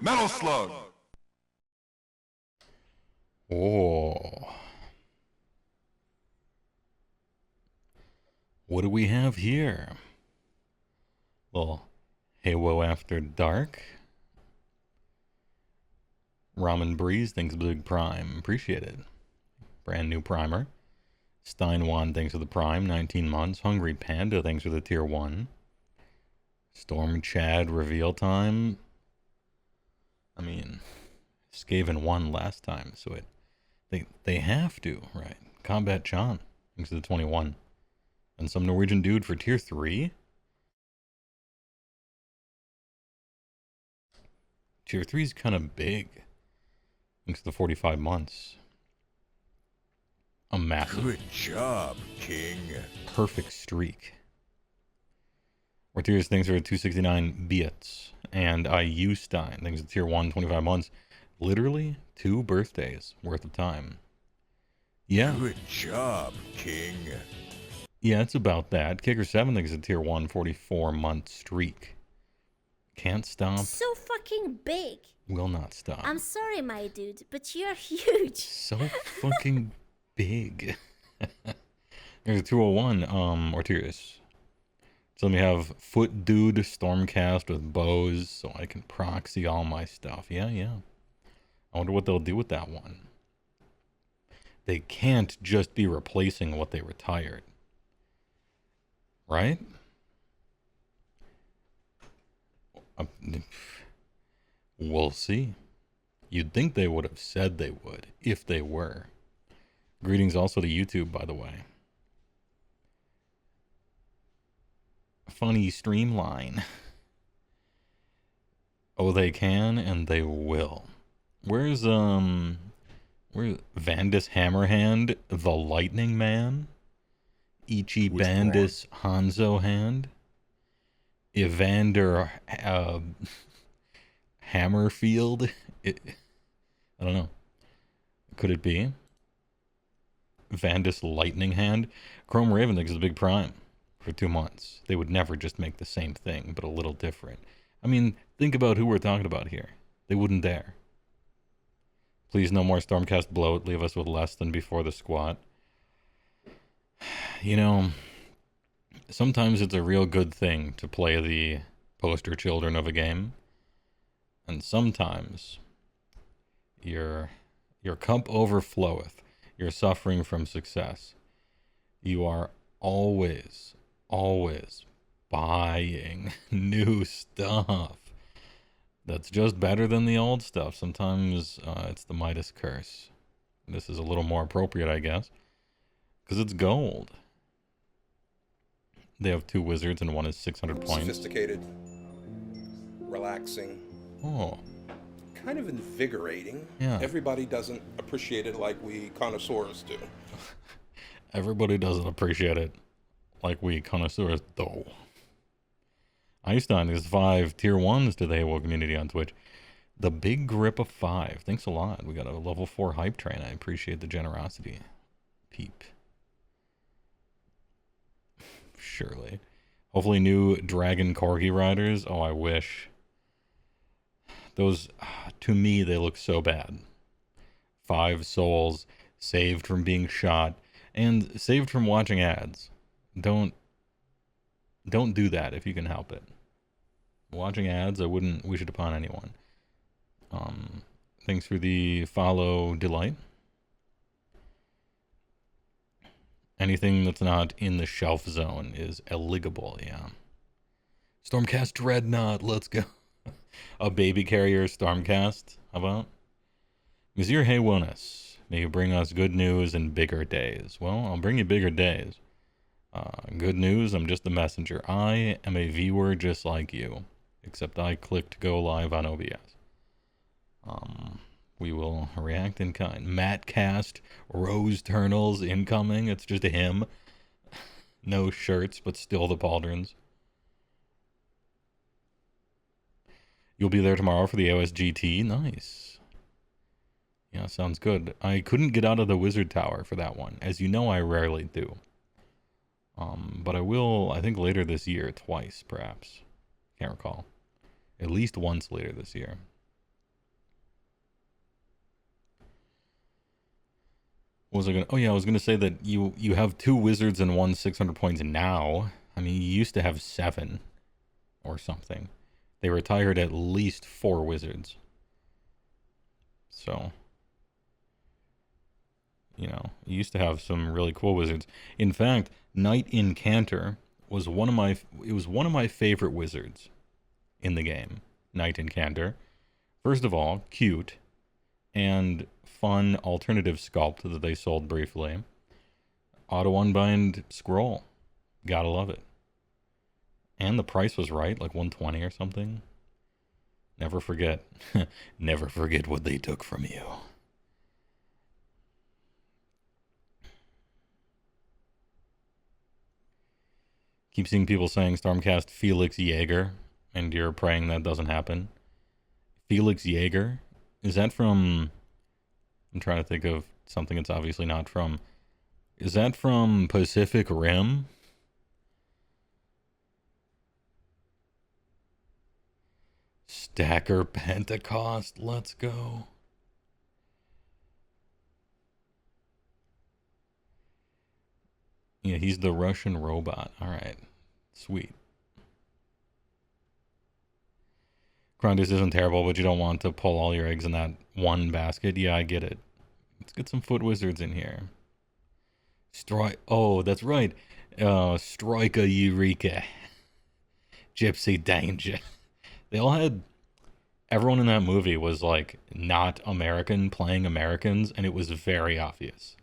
Metal Slug. Oh, what do we have here? Well, Heywoah After Dark. Ramen Breeze thanks for the big prime. Appreciate it. Brand new primer. Steinwan thanks for the prime. 19 months. Hungry Panda thanks for the tier 1. Storm Chad reveal time. I mean, Skaven won last time, so they have to, right? Combat John thanks for the 21. And some Norwegian dude for tier 3. Tier 3 is kind of big. Thanks to the 45 months. A massive. Good job, King. Perfect streak. Ortiz thanks for 269 bits. And IU Stein thanks to tier 1, 25 months. Literally 2 birthdays worth of time. Yeah. Good job, King. Yeah, it's about that. Kicker 7 thanks to tier 1, 44 month streak. Can't stop. So fucking big. Will not stop. I'm sorry, my dude, but you're huge. So fucking big. There's a 201, Ortiz. So let me have Foot Dude Stormcast with bows so I can proxy all my stuff. Yeah. I wonder what they'll do with that one. They can't just be replacing what they retired. Right? We'll see. You'd think they would have said they would, if they were. Greetings also to YouTube, by the way. Funny streamline. Oh, they can and they will. Where's Vandus Hammerhand, the Lightning Man? Ichi Bandus Hanzo Hand? Evander Hammerfield? I don't know. Could it be? Vandus Lightning Hand? Chrome Raven thinks it's a big prime for 2 months. They would never just make the same thing, but a little different. I mean, think about who we're talking about here. They wouldn't dare. Please, no more Stormcast bloat. Leave us with less than before the squat. You know, sometimes it's a real good thing to play the poster children of a game. And sometimes your cup overfloweth. You're suffering from success. You are always buying new stuff that's just better than the old stuff. Sometimes it's the Midas curse. This is a little more appropriate, I guess, because it's gold. They have 2 wizards and one is 600 points. Sophisticated, relaxing. Oh. Kind of invigorating. Yeah. Everybody doesn't appreciate it like we connoisseurs do. Everybody doesn't appreciate it like we connoisseurs though. Einstein is 5 tier 1s to the Heywoah community on Twitch. The Big Grip of 5. Thanks a lot. We got a level 4 hype train. I appreciate the generosity. Peep. Surely. Hopefully new Dragon Corgi riders. Oh, I wish. Those, to me, they look so bad. 5 souls, saved from being shot, and saved from watching ads. Don't do that if you can help it. Watching ads, I wouldn't wish it upon anyone. Thanks for the follow, Delight. Anything that's not in the shelf zone is illegable, yeah. Stormcast Dreadnought, let's go. A baby carrier Stormcast, how about? Monsieur Heywoah, may you bring us good news and bigger days. Well, I'll bring you bigger days. Good news, I'm just a messenger. I am a viewer just like you, except I clicked go live on OBS. We will react in kind. Mattcast, Rose Turnals incoming. It's just a him. No shirts, but still the pauldrons. You'll be there tomorrow for the OSGT. Nice. Yeah, sounds good. I couldn't get out of the Wizard Tower for that one. As you know, I rarely do. But I will, I think, later this year, twice, perhaps. Can't recall. At least once later this year. What was I gonna? Oh yeah, I was gonna say that you have two wizards and one 600 points now. I mean, you used to have seven or something. They retired at least four wizards. So, you know, you used to have some really cool wizards. In fact, Knight Incanter was one of my favorite wizards in the game. Knight Incanter. First of all, cute and fun alternative sculpt that they sold briefly. Auto unbind scroll. Gotta love it. And the price was right, like 120 or something. Never forget. Never forget what they took from you. Keep seeing people saying Stormcast Felix Jaeger, and you're praying that doesn't happen. Felix Jaeger? Is that from... I'm trying to think of something it's obviously not from. Is that from Pacific Rim? Stacker Pentecost, let's go. Yeah, he's the Russian robot. All right, sweet. Grandis isn't terrible, but you don't want to pull all your eggs in that one basket. Yeah, I get it. Let's get some foot wizards in here. Strike. Oh, that's right. Striker Eureka. Gypsy Danger. They all had... Everyone in that movie was, like, not American playing Americans, and it was very obvious.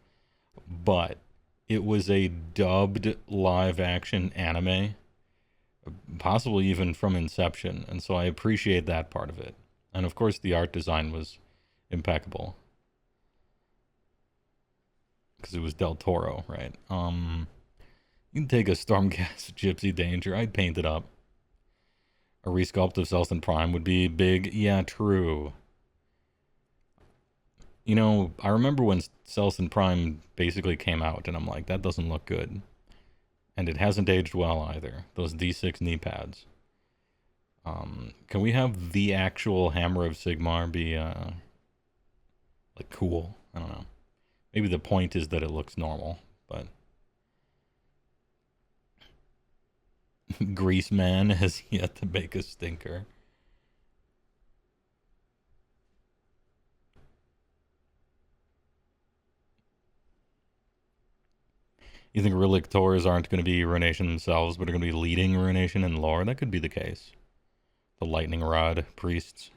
But it was a dubbed live-action anime, possibly even from Inception, and so I appreciate that part of it. And, of course, the art design was impeccable. Because it was Del Toro, right? You can take a Stormcast Gypsy Danger. I'd paint it up. A resculpt of Celestin Prime would be big. Yeah, true. You know, I remember when Celestin Prime basically came out, and I'm like, that doesn't look good. And it hasn't aged well either. Those D6 knee pads. Can we have the actual Hammer of Sigmar be, like, cool? I don't know. Maybe the point is that it looks normal, but... Grease Man has yet to make a stinker. You think Relictors aren't going to be Ruination themselves, but are going to be leading Ruination in lore? That could be the case. The Lightning Rod Priests.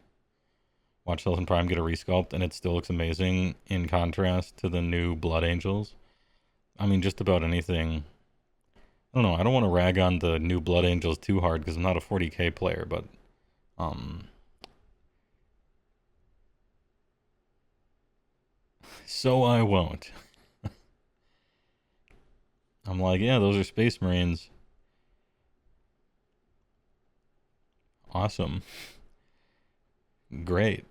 Watch Celestin Prime get a resculpt, and it still looks amazing in contrast to the new Blood Angels. I mean, just about anything... I don't know, I don't want to rag on the new Blood Angels too hard because I'm not a 40k player, but so I won't. I'm like, yeah, those are Space Marines. Awesome. Great.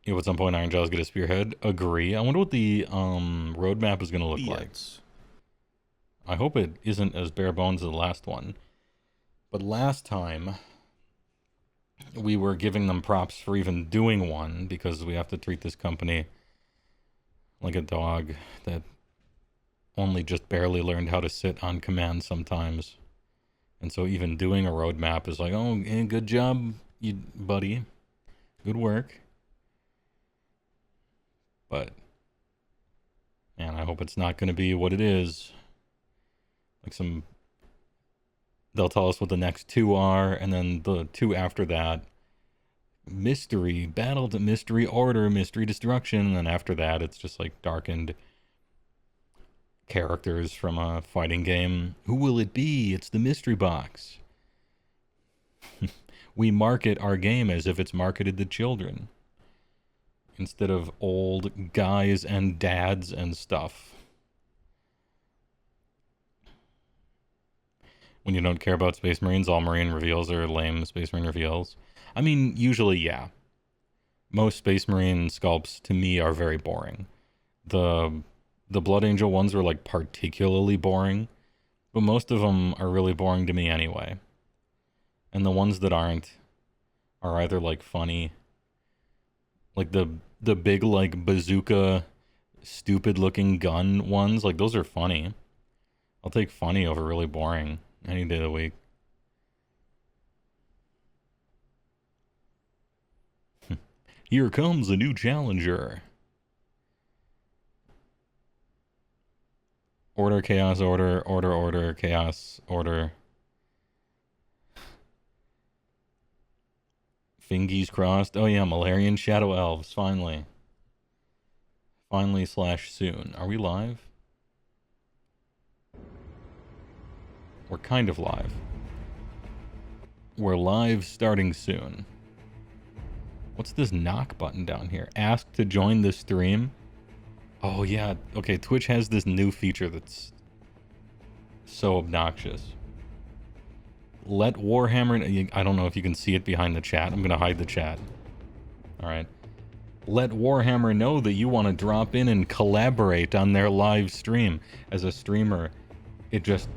At some point, Iron Jaw's get a spearhead. Agree. I wonder what the roadmap is going to look like. I hope it isn't as bare bones as the last one. But last time, we were giving them props for even doing one, because we have to treat this company like a dog that only just barely learned how to sit on command sometimes. And so even doing a roadmap is like, oh, good job, you buddy. Good work. But, man, I hope it's not going to be what it is. Like they'll tell us what the next two are, and then the two after that, mystery, battle to mystery order, mystery destruction, and then after that, it's just like darkened characters from a fighting game. Who will it be? It's the mystery box. We market our game as if it's marketed to children, instead of old guys and dads and stuff. When you don't care about Space Marines, all Marine reveals are lame Space Marine reveals. I mean, usually, yeah. Most Space Marine sculpts, to me, are very boring. The Blood Angel ones were, like, particularly boring, but most of them are really boring to me anyway. And the ones that aren't are either, like, funny. Like, the the big like bazooka stupid looking gun ones, like those are funny. I'll take funny over really boring any day of the week. Here comes a new challenger. Order, chaos, order, order, order, chaos, order. Fingies crossed. Oh yeah, Malarian Shadow Elves, finally. Finally slash soon. Are we live? We're kind of live. We're live starting soon. What's this knock button down here? Ask to join the stream. Oh yeah, okay, Twitch has this new feature that's so obnoxious. Let Warhammer... I don't know if you can see it behind the chat. I'm gonna hide the chat. Alright. Let Warhammer know that you want to drop in and collaborate on their live stream. As a streamer, it just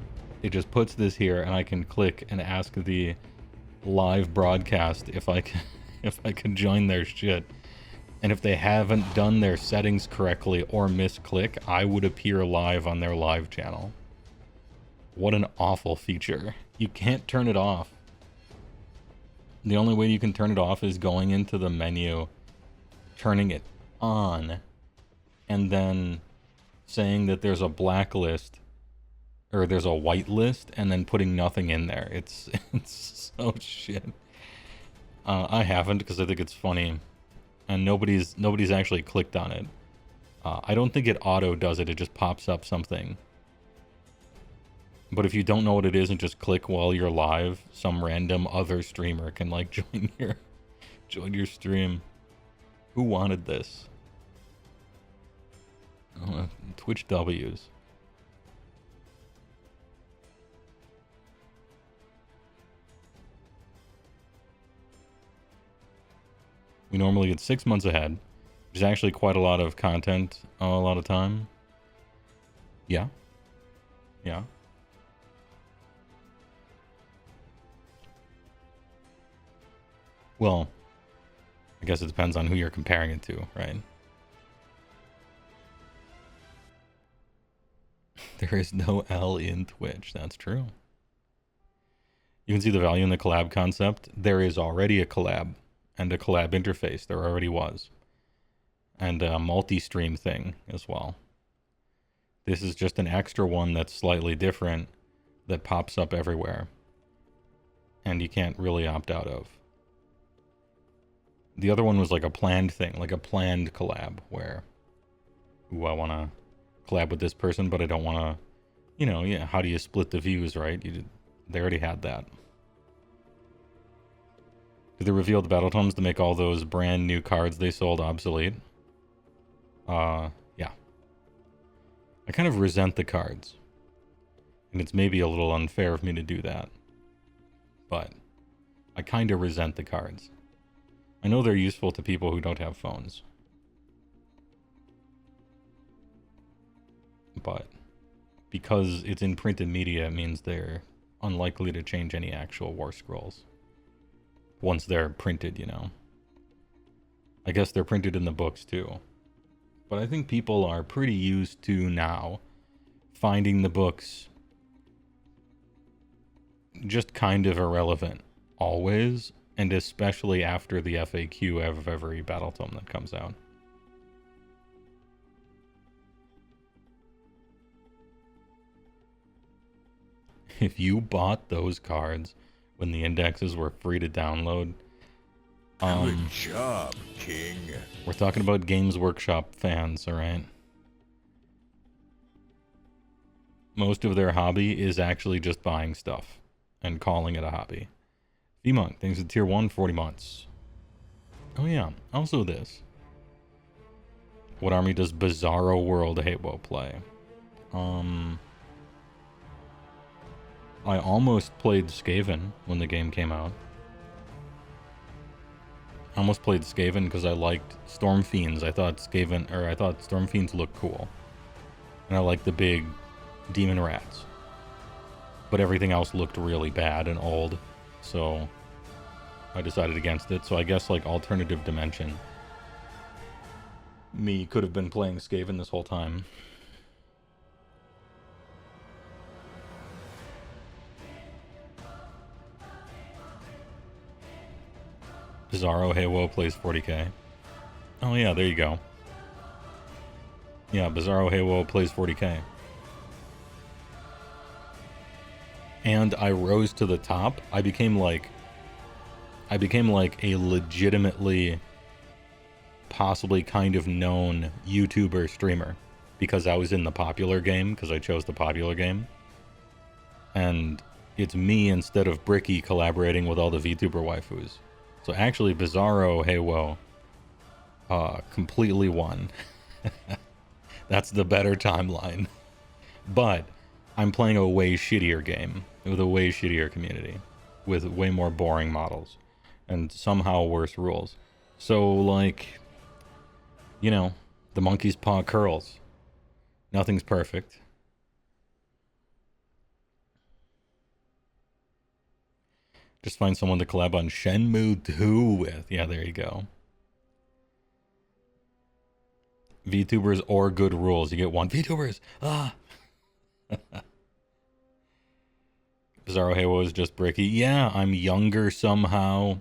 puts this here, and I can click and ask the live broadcast if I can join their shit. And if they haven't done their settings correctly or misclick, I would appear live on their live channel. What an awful feature. You can't turn it off. The only way you can turn it off is going into the menu, turning it on, and then saying that there's a blacklist or there's a whitelist, and then putting nothing in there. It's so shit. I haven't because I think it's funny, and nobody's actually clicked on it. I don't think it auto does it. It just pops up something. But if you don't know what it is and just click while you're live, some random other streamer can like join your stream. Who wanted this? Twitch W's. We normally get 6 months ahead, which is actually quite a lot of content, a lot of time. Yeah. Yeah. Well, I guess it depends on who you're comparing it to, right? There is no L in Twitch. That's true. You can see the value in the collab concept. There is already a collab and a collab interface. There already was. And a multi-stream thing as well. This is just an extra one that's slightly different that pops up everywhere. And you can't really opt out of. The other one was like a planned thing, like a planned collab where, ooh, I want to collab with this person, but I don't want to, you know, yeah, how do you split the views, right? They already had that. Did they reveal the battle tomes to make all those brand new cards they sold obsolete? Yeah. I kind of resent the cards. And it's maybe a little unfair of me to do that. But I kind of resent the cards. I know they're useful to people who don't have phones. But because it's in printed media, it means they're unlikely to change any actual War Scrolls. Once they're printed, you know. I guess they're printed in the books too. But I think people are pretty used to now finding the books just kind of irrelevant always, and especially after the FAQ of every battle tome that comes out. If you bought those cards when the indexes were free to download, Good job, King. we're talking about Games Workshop fans, alright? Most of their hobby is actually just buying stuff and calling it a hobby. V-Monk, thanks to tier 1, 40 months. Oh yeah, also this. What army does Bizarro World Heywoah play? I almost played Skaven when the game came out. I almost played Skaven because I liked Storm Fiends. I thought Storm Fiends looked cool. And I liked the big demon rats. But everything else looked really bad and old. So I decided against it. So I guess like Alternative Dimension Me could have been playing Skaven this whole time. Bizarro Heywoah plays 40k. Oh yeah, there you go. Yeah, Bizarro Heywoah plays 40k. And I rose to the top. I became like a legitimately, possibly kind of known YouTuber streamer because I was in the popular game, because I chose the popular game. And it's me instead of Bricky collaborating with all the VTuber waifus. So actually, Bizarro Heywoah completely won. That's the better timeline. But I'm playing a way shittier game with a way shittier community with way more boring models and somehow worse rules. So, like, you know, the monkey's paw curls. Nothing's perfect. Just find someone to collab on Shenmue 2 with. Yeah, there you go. VTubers or good rules. You get one. VTubers! Ah! Bizarro Heywoah is just Bricky. Yeah, I'm younger somehow.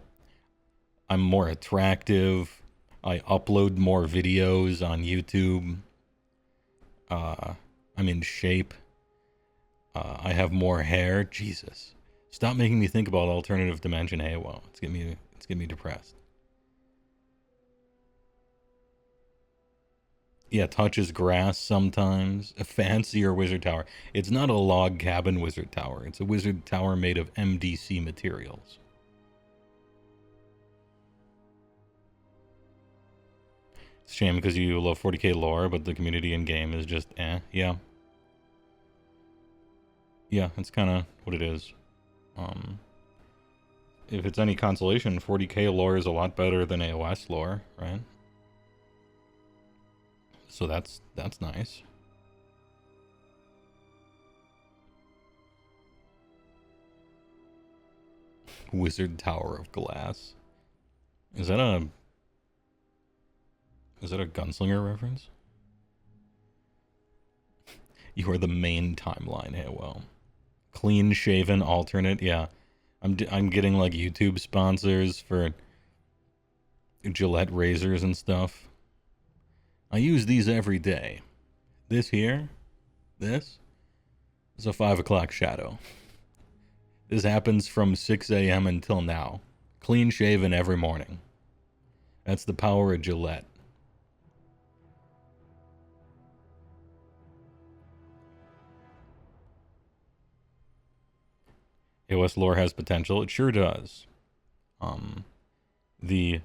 I'm more attractive. I upload more videos on YouTube. I'm in shape. I have more hair. Jesus. Stop making me think about alternative dimension Heywoah. It's getting me depressed. Yeah, touches grass sometimes. A fancier wizard tower. It's not a log cabin wizard tower. It's a wizard tower made of MDC materials. It's a shame because you love 40k lore, but the community in game is just eh. Yeah. Yeah, that's kind of what it is. If it's any consolation, 40k lore is a lot better than AOS lore, right? So that's nice. Wizard Tower of Glass. Is that a gunslinger reference? You are the main timeline. Hey, well, clean shaven alternate. Yeah, I'm getting like YouTube sponsors for Gillette razors and stuff. I use these every day. This here, this is a 5 o'clock shadow. This happens from 6 a.m. until now. Clean shaven every morning. That's the power of Gillette. AOS lore has potential. It sure does. The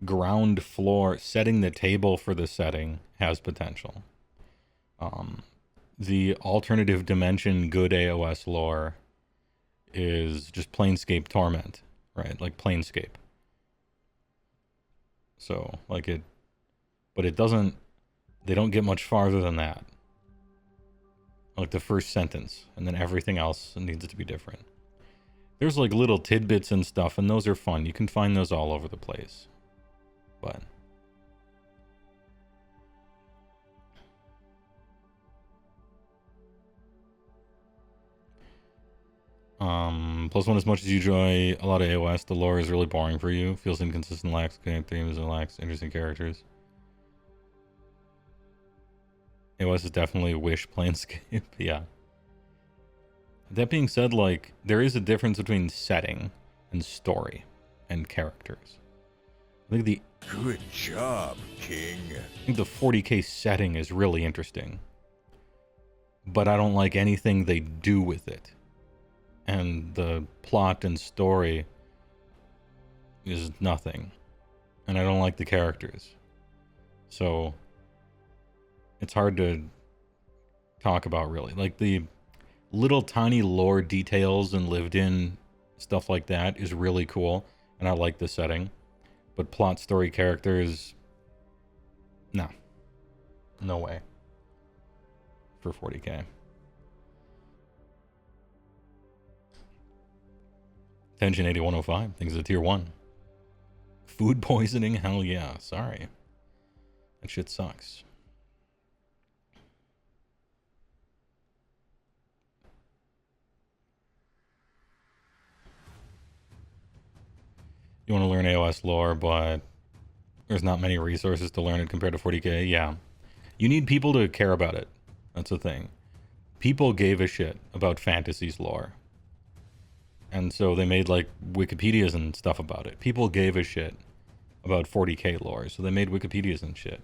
ground floor, setting the table for the setting, has potential. The alternative dimension good AOS lore is just Planescape Torment, right? Like Planescape. So, like it, but it doesn't, they don't get much farther than that. Like the first sentence, and then everything else needs to be different. There's like little tidbits and stuff, and those are fun. You can find those all over the place. But +1 as much as you enjoy a lot of AOS, the lore is really boring for you. Feels inconsistent, lacks themes, and lacks interesting characters. AOS is definitely Wish Planescape. Yeah. That being said, like, there is a difference between setting and story and characters. I think Good job, King. I think the 40k setting is really interesting. But I don't like anything they do with it. And the plot and story is nothing. And I don't like the characters. So it's hard to talk about, really. Like, the little tiny lore details and lived in stuff like that is really cool, and I like the setting. But plot, story, characters, no way for 40k. Tension 8105 thinks it's a tier 1. Food poisoning, hell yeah. Sorry, That shit sucks. You want to learn AOS lore, but there's not many resources to learn it compared to 40k. Yeah. You need people to care about it. That's the thing. People gave a shit about Fantasy's lore. And so they made like Wikipedias and stuff about it. People gave a shit about 40k lore, so they made Wikipedias and shit.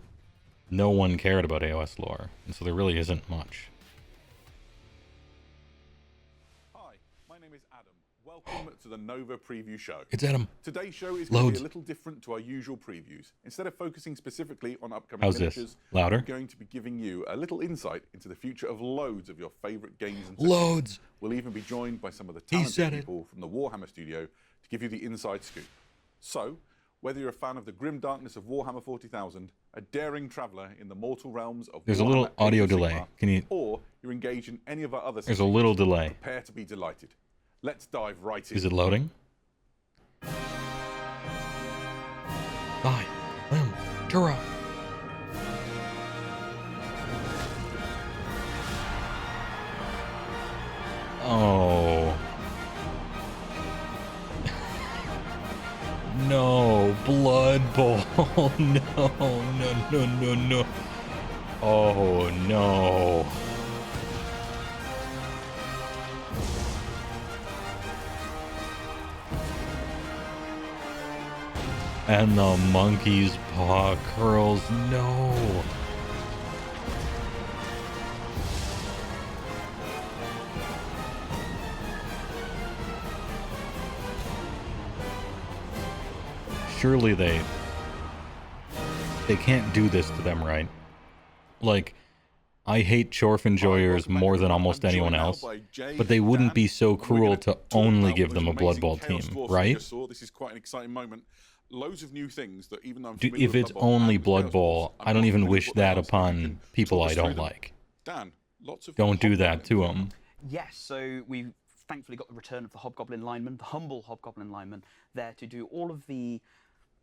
No one cared about AOS lore, and so there really isn't much. Hi, my name is Adam. Welcome to the Nova Preview Show. It's Adam. Today's show is going to Loads. be a little different to our usual previews. Instead of focusing specifically on upcoming How's this? miniatures, Louder? I'm going to be giving you a little insight into the future of loads of your favourite games and Loads. We'll even be joined by some of the He talented said it. people from the Warhammer studio to give you the inside scoop. So, whether you're a fan of the grim darkness of Warhammer 40,000, a daring traveller in the mortal realms of There's a Warhammer little Age audio of delay. Sigmar, Can you... or you're engaged in any of our other There's a little series, delay. prepare to be delighted. Let's dive right in. Is it loading? Bye. Lim. Tura. Oh. No. Blood Bowl. No. No, no, no, no. Oh, no. And the monkey's paw curls. No. Surely they can't do this to them, right? Like, I hate Chorf enjoyers more than almost anyone else, but they wouldn't be so cruel to only give them a Blood Bowl team, right? This is quite an exciting moment. Loads of new things that even though I'm Dude, familiar if with it's Blood Bowl only and Blood Chaos Bowl, Wars, I'm I don't not even familiar wish with what they that are, so you upon can people talk I us don't through them. like. Dan, lots of Don't do that hobgoblin to them. Yes, so we've thankfully got the return of the Hobgoblin lineman, the humble Hobgoblin lineman, there to do all of the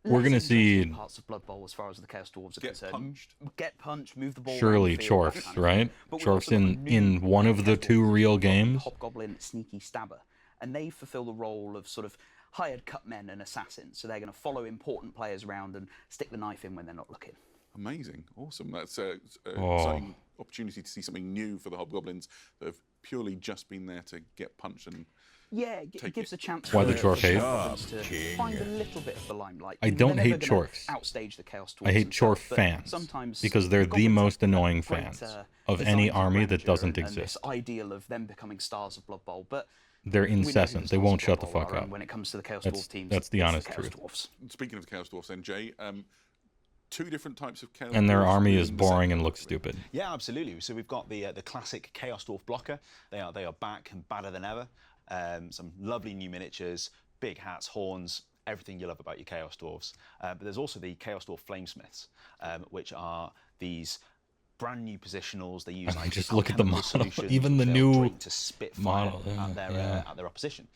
We're gonna less see- interesting parts of Blood Bowl as far as the Chaos Dwarves are Get concerned. punched. Get punched, move the ball. Surely around the field, that Chorf's, kind of right? thing. But we've Chorf's also got a in new one of the Chaos two Dwarf real called the games. Hobgoblin Sneaky Stabber, and they fulfill the role of sort of hired cut men and assassins. So they're going to follow important players around and stick the knife in when they're not looking. Amazing, awesome. That's an Oh. exciting opportunity to see something new for the Hobgoblins that have purely just been there to get punched and Yeah, Take it gives it. a chance Why for the Chorf the hate? Hobgoblins to King. find a little bit of the limelight. I don't They're hate never gonna Chorfs. Outstage the Chaos Dwarves I hate themselves, Chorf but fans sometimes because they're the goblins most have annoying great, fans of any designs of army that grandeur doesn't and this exist. ideal of them becoming stars of Blood Bowl, but They're we know who the incessant. They stars won't of shut Blood the Bowl fuck are, up. and when it comes to the Chaos That's- Dwarves teams, that's the it's honest Chaos truth. Dwarves. speaking of Chaos Dwarfs, then Jay, two different types of Chaos And their Dwarfs army within is the boring set. and looks stupid. Yeah, absolutely. So we've got the classic Chaos Dwarf blocker. They are back and badder than ever. Some lovely new miniatures, big hats, horns, everything you love about your Chaos Dwarfs. But there's also the Chaos Dwarf Flamesmiths, which are these brand new positionals. They use like just look at the alchemical model. solutions Even the which new they'll drink to spit fire model, yeah. at their opposition.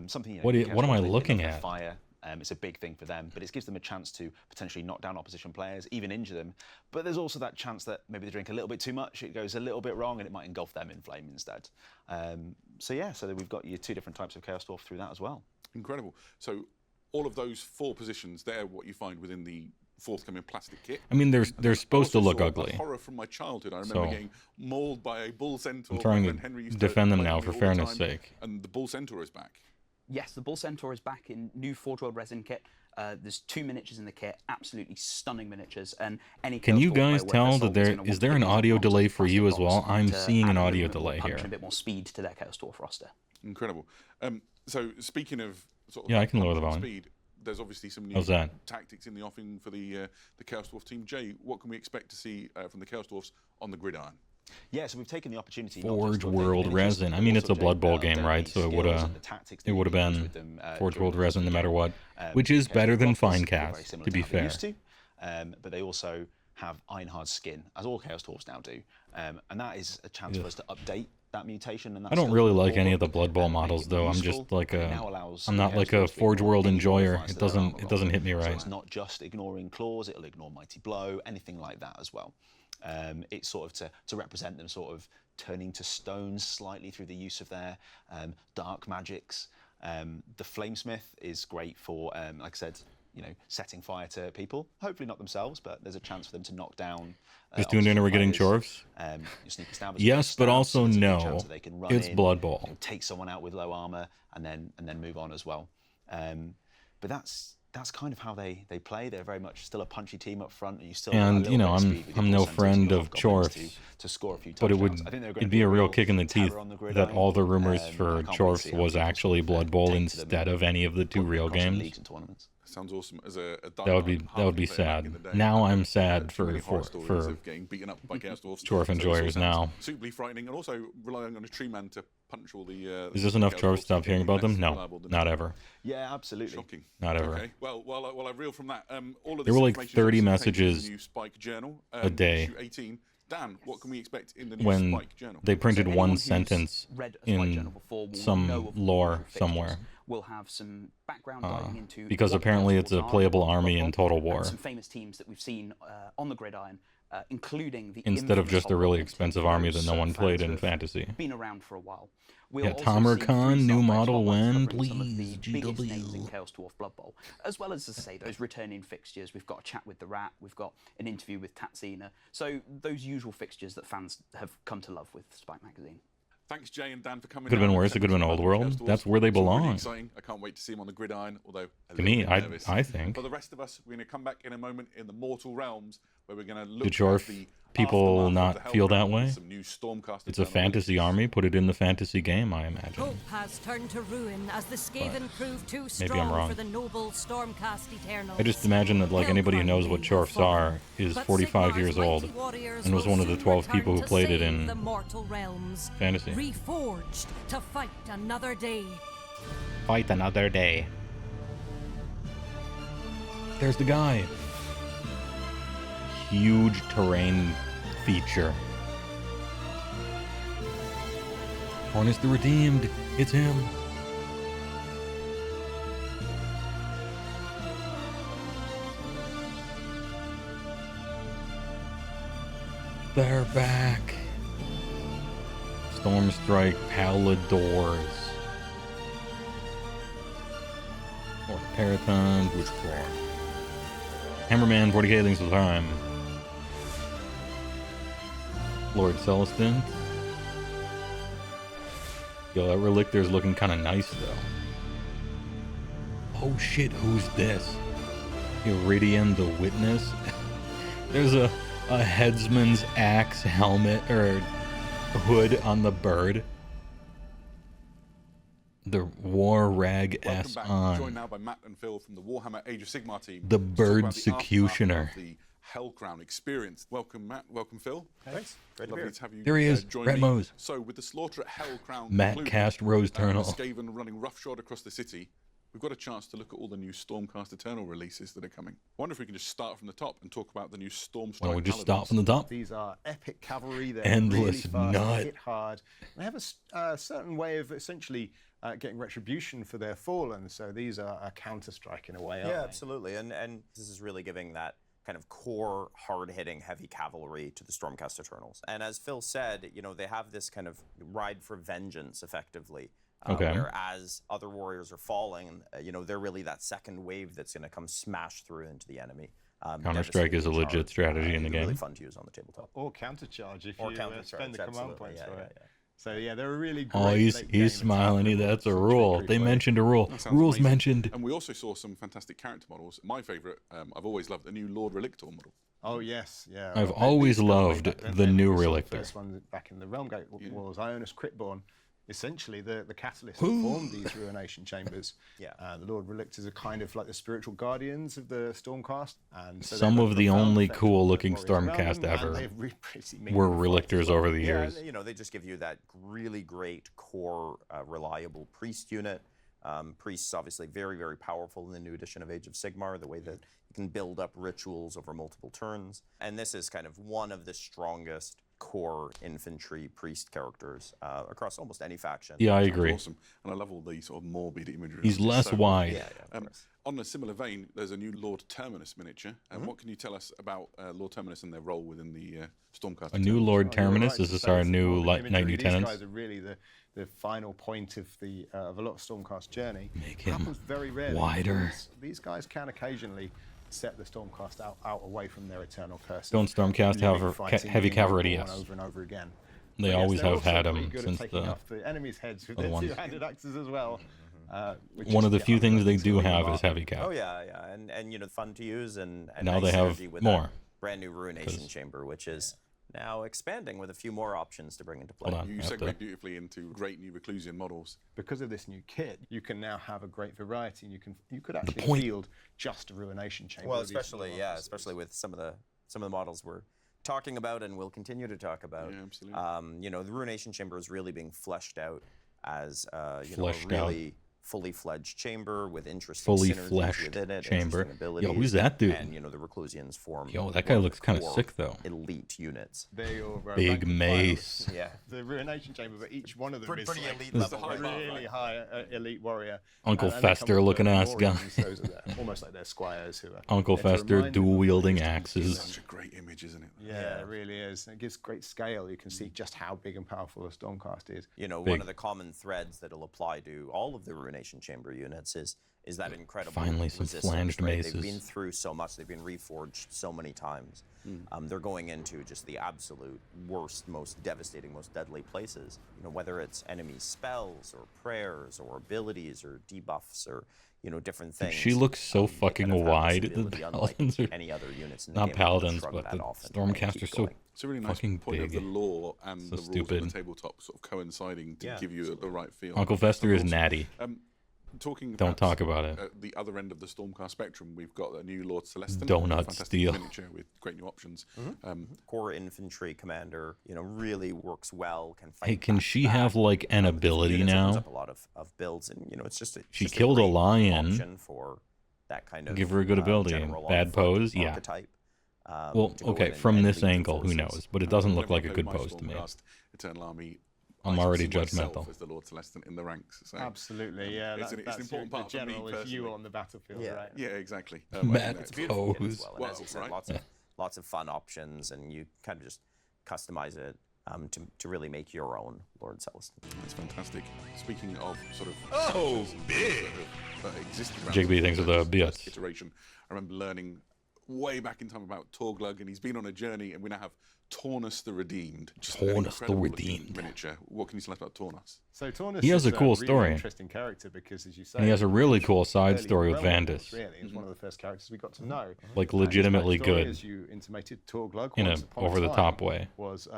Something you know, What Chaos am I Dwarfs, they looking love at? Fire. It's a big thing for them, but it gives them a chance to potentially knock down opposition players, even injure them. But there's also that chance that maybe they drink a little bit too much, it goes a little bit wrong, and it might engulf them in flame instead. So we've got your two different types of Chaos Dwarf through that as well. Incredible. So all of those four positions, they're what you find within the forthcoming plastic kit. I mean, they're supposed to I also look saw ugly. A horror from my childhood. I remember So- getting mauled by a bull centaur. I'm trying My to friend Henry used defend them play now with for me all the fairness time, sake. And the bull centaur is back. Yes, the Bull Centaur is back in new Forge World resin kit. There's 2 miniatures in the kit, absolutely stunning miniatures. And any Can Chaos you Dwarf player guys worth tell their that salt there gonna want is to there get an these audio boxes, delay for you as plastic well? box, I'm to seeing add an a audio movement, more delay punch, here. and a bit more speed to their Chaos Dwarf roster. Incredible. So speaking of sort of Yeah, I that can lower the punch and volume. speed, there's obviously some new How's that? tactics in the offing for the Chaos Dwarf team. Jay, what can we expect to see from the Chaos Dwarfs on the gridiron? Yeah, so we've taken the opportunity. not just Forge to update the World miniatures, resin. I but mean, also it's a Blood Bowl update game, right? the So it skills would and the tactics that it you would have can use been with them, Forge during World the course resin of no the matter game. what, Um, which is Chaos better Dwarf than blockers Fine feel very Cast, similar to be how they fair. used to, but they also have Ironhard skin, as all Chaos Dwarfs now do, and that is a chance for us to update that mutation. And that I don't skill really from the like any board, of the Blood Bowl make it models, more though. I'm useful, just like and it a, now allows I'm the not like a Chaos Dwarves to Forge ignore World any enjoyer. modifiers It to their doesn't, armor it doesn't hit me roll. So right. it's not just ignoring claws; it'll ignore mighty blow, anything like that as well. It's sort of to represent them sort of turning to stone slightly through the use of their dark magics. The Flamesmith is great for, like I said, setting fire to people. Hopefully not themselves, but there's a chance for them to knock down. Just doing dinner, we're getting Chorfs. Your sneaky stabbers. Yes, but also there's a good no. chance that they can run It's in, Blood Bowl. take someone out with low armor, and then move on as well. But that's kind of how they play. They're very much still a punchy team up front, and you still have a And little you bit know, of speed with your I'm no ball centers, friend you've of got goblins Chorfs, to score a few but it touchdowns. would I think they're it'd be a real kick in the teeth terror on the that gridiron. all the rumors I for can't wait to Chorfs see how was people actually sort of, Blood Bowl take to them instead of any of the two put them real across in games. leagues and tournaments. Sounds awesome. As a That would be sad. Now I'm sad too many horror for stories of getting beaten up by Chaos Dwarfs. Chorf So this all enjoyers sounds now. Suitably frightening, and also relying on a tree man to punch all the. Is this enough Chaos Chorf Dwarfs to stop to hearing make about them? less No, reliable than not they- ever. Yeah, absolutely. Shocking. Not ever. Okay. Well, while I reel from that, all of There this were like information 30 is contained in the messages new Spike Journal, a day. issue 18. Dan, what can we expect in the new When Spike Journal? they printed So one anyone who's sentence read a Spike in Journal before will know some of the lore usual fixtures. somewhere. We'll have some background diving into because what apparently Chaos it's a Dwarves are playable in Blood army Bowl, in Total and War. some famous teams that we've seen on the gridiron, including the Instead of infamous just a really Hollow expensive Knight, army that those no one played fans in who have Fantasy. been around for a while. We'll Yeah, also Tamer see Khan, 3-star new badge model spotlights when, covering some of please, the biggest names in GW. Chaos Dwarf Blood Bowl, as well as say, those returning fixtures. We've got a chat with the Rat, we've got an interview with Tatsina. So those usual fixtures that fans have come to love with Spike Magazine. Thanks, Jay and Dan, for coming. Could have been down and worse, it could have telling been us Old about the World. Chaos That's Dwarfs. where they It's all really belong. exciting. I can't wait to see them on the gridiron, although a To little me, bit nervous. I think. For the rest of us, we're going to come back in a moment in the Mortal Realms, where we're going to look Do Chorf at the people aftermath of not the feel that Hellcrown way? with some new Stormcast It's a Eternal fantasy releases. army. Put it in the fantasy game, I imagine. Hope has turned to ruin as the Skaven proved too maybe I'm strong wrong. for the noble Stormcast Eternals. I just imagine that like anybody who knows what Chorfs are is 45 years old and was one of the 12 people who played it in the mortal realms, Fantasy. reforged to fight another day. Fight another day. There's the guy. Huge terrain feature. Hornus the Redeemed. It's him. They're back. Stormstrike Paladors. Or Paratons, which one? Hammerman, 40k links with time. Lord Celestin. Yo, that Relictor's looking kind of nice, though. Oh shit, who's this? Iridian the Witness? There's a headsman's axe helmet, or hood on the bird. The War Rag Welcome S back. on. Joined now by Matt and Phil from the Warhammer Age of Sigmar team. The to talk Bird about the Secutioner. aftermath of the Hellcrown experience. Welcome, Matt. Welcome, Phil. Thanks. Great to be Lovely here. to have you. There he is, join Red me. Mose. So, with the slaughter at Hellcrown Matt concluded, cast Rose and Turnal. the Skaven running roughshod across the city, we've got a chance to look at all the new Stormcast Eternal releases that are coming. I wonder if we can just start from the top and talk about the new Stormstrike. Why don't we just Paladins. start from the top? These are epic cavalry. They're Endless really fast, nut. hit hard. They have a certain way of essentially getting retribution for their fallen. So these are a counter-strike in a way, aren't Yeah, they? absolutely. And this is really giving that kind of core, hard-hitting, heavy cavalry to the Stormcast Eternals. And as Phil said, you know, they have this kind of ride for vengeance, effectively. Okay. Whereas other warriors are falling, you know, they're really that second wave that's going to come smash through into the enemy. Counter-Strike is a devastating legit charge. strategy in the Really game. fun to use on the tabletop. Or counter-charge if Or you counter-charge, spend the command absolutely. points Yeah, for yeah, it. yeah. So yeah, they're a really great. Oh, he's late game smiling. attack. That's a Such rule. great They way. mentioned a rule. That sounds Rules amazing. mentioned. And we also saw some fantastic character models. My favourite, I've always loved the new Lord Relictor model. Oh yes, yeah. I've Well, always these go way loved back then. the They new were sort of Relictor. First one back in the Realmgate Wars, Ionis Cryptborn, essentially the catalyst that formed these ruination chambers. Yeah. The Lord Relictors are kind of like the spiritual guardians of the Stormcast, and so Some they have of a the profound only effect on cool-looking the warriors around Stormcast them, and ever they've pretty meaningful were fights as Relictors well. over the Yeah, years. and, you know, they just give you that really great core, reliable priest unit. Priests, obviously, very, very powerful in the new edition of Age of Sigmar, the way that you can build up rituals over multiple turns. And this is kind of one of the strongest core infantry priest characters across almost any faction. Yeah, I Sounds agree. Awesome. And I love all the sort of morbid imagery. He's It's less so wide. Yeah, of course. On a similar vein, there's a new Lord Terminus miniature. And what can you tell us about Lord Terminus and their role within the Stormcast? A new Lord Terminus. Is this our new Knight These Lieutenants? guys are really the final point of a lot of Stormcast journey. Make him happens very rarely. wider. These guys can occasionally set the Stormcast out away from their eternal curse. Don't Stormcast have heavy cavalry? Yes. Over and over again. They But always they're have also had pretty them good at since taking the. off the enemy's heads with other their ones. two-handed axes as well. Which One is of the few things they it's do really have is remarkable. heavy cav. Oh yeah, and you know, fun to use, and Now nice they have synergy with more, that brand new Ruination 'cause- Chamber, which is now expanding with a few more options to bring into play. Hold on. You I have segue to- beautifully into great new Reclusian models. Because of this new kit, you can now have a great variety, and you could actually point- field just a Ruination Chamber. Well, with these especially small yeah, models. especially with some of the models we're talking about and will continue to talk about. Yeah, absolutely. You know, the Ruination Chamber is really being fleshed out as you Fleshed know, out. a really fully fledged chamber with interesting Fully synergies fleshed within it, chamber. interesting Yo, abilities, who's that dude? And you know, the Reclusians form. Yo, that guy one of looks the kinda core sick, though. Elite units. They're your Big rank and mace. file. Yeah. The Ruination Chamber, but each one of them is Pretty like elite This- level. really high elite warrior. Uncle And they come Fester with looking the ass guy. Memorians, those are almost like their squires who are. Uncle there to Fester remind them of dual wielding the history of axes. Such a great image, isn't it? Yeah, it really is. It gives great scale. You can see just how big and powerful a Stormcast is. You know, Big. one of the common threads that'll apply to all of the Ruination Chamber units is that incredible Finally, some resistance, flanged right? maces. They've been through so much. They've been reforged so many times. They're going into just the absolute worst, most devastating, most deadly places. You know, whether it's enemy spells or prayers or abilities or debuffs or you know different things. She looks so They fucking kind of have this wide. The ability, unlike paladins are any other units in the not game, that don't paladins, shrug but that the off and Stormcast keep are so going. It's a really nice fucking point of big. the lore and So the rules stupid. of the tabletop sort of coinciding to Yeah, give you the right feel. Uncle Fester is Awesome. natty. Talking Don't perhaps talk about it. At the other end of the Stormcast spectrum, we've got a new Lord Celestin. Donut fantastic steel. miniature with great new options. Core infantry commander, you know, really works well. Can fight. Hey, can back she to back. have like an ability Units opens now? up a lot of builds, and you know, it's just She just killed a great lion. option for that kind of. Give her a good ability. general Bad on foot pose? Yeah. archetype, Well, to go okay, in and- from and this lead the angle, who forces. knows? But it doesn't look Everyone like a knows good my pose to me. Stormcast Eternal Army. I'm I already see myself judgmental. As the Lord Celestin in the ranks. So, Absolutely, yeah. It's an that's important the part for me general is you personally. on the battlefield, Yeah. right? Yeah, exactly. Matt It's a beautiful kit as pose. well, and Well, as you said, right. lots of fun options, and you kind of just customize it to really make your own Lord Celestin. That's fantastic. Speaking of sort of big. that existed around Jigby the thinks of the first bits. iteration, I remember learning way back in time about Torglug, and he's been on a journey, and we now have Taunus the Redeemed. Just an Taunus the incredible looking Redeemed. Miniature. What can you tell us about Taunus? So Taunus He has is a cool really story. interesting character because, as you say, And he has a really cool side fairly story with relevant, Vandus. Really, he's one of the first characters we got to know. Like His legitimately backstory, good as you intimated, Torglug in a once upon a over-the-top time way. was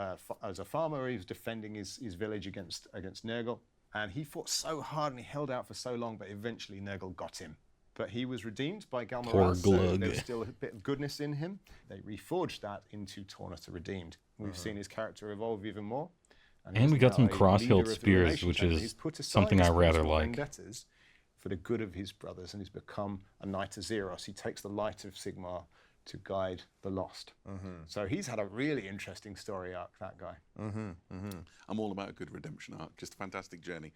as a farmer, he was defending his village against Nurgle, and he fought so hard and he held out for so long, but eventually Nurgle got him. But he was redeemed by Galmaraz, Poor so Glug. there was still a bit of goodness in him. They reforged that into Taunus the Redeemed. We've seen his character evolve even more. And he's we got now some a cross-hilt leader of the spears, Ruination which Chamber. is He's put aside something his I rather personal like. vendettas for the good of his brothers, and he's become a Knight of Zeros. He takes the light of Sigmar to guide the lost. So he's had a really interesting story arc, that guy. I'm all about a good redemption arc. Just a fantastic journey.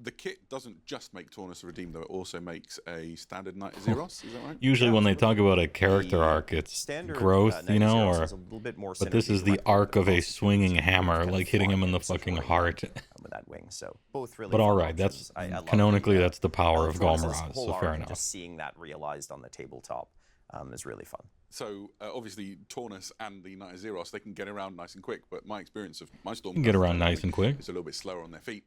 The kit doesn't just make Taunus the Redeemed, though. It also makes a standard Knight of Zeros. Is that right? Usually when they talk about a character arc, it's Standard, growth, Knight you of know, Zeros or has a little bit more but this synergy is the directly arc with of the a boss, swinging kind hammer, of like hitting him in the flying fucking supporting heart. with that wing. So both really. But all fun right, that's options. I love canonically the, that's the power of Taunus's Galmaraz, whole so arc fair and enough. Just seeing that realized on the tabletop is really fun. So obviously Taunus and the Knight of Zeros, they can get around nice and quick. But my experience of my Storm Can get around nice and quick. is a little bit slower on their feet.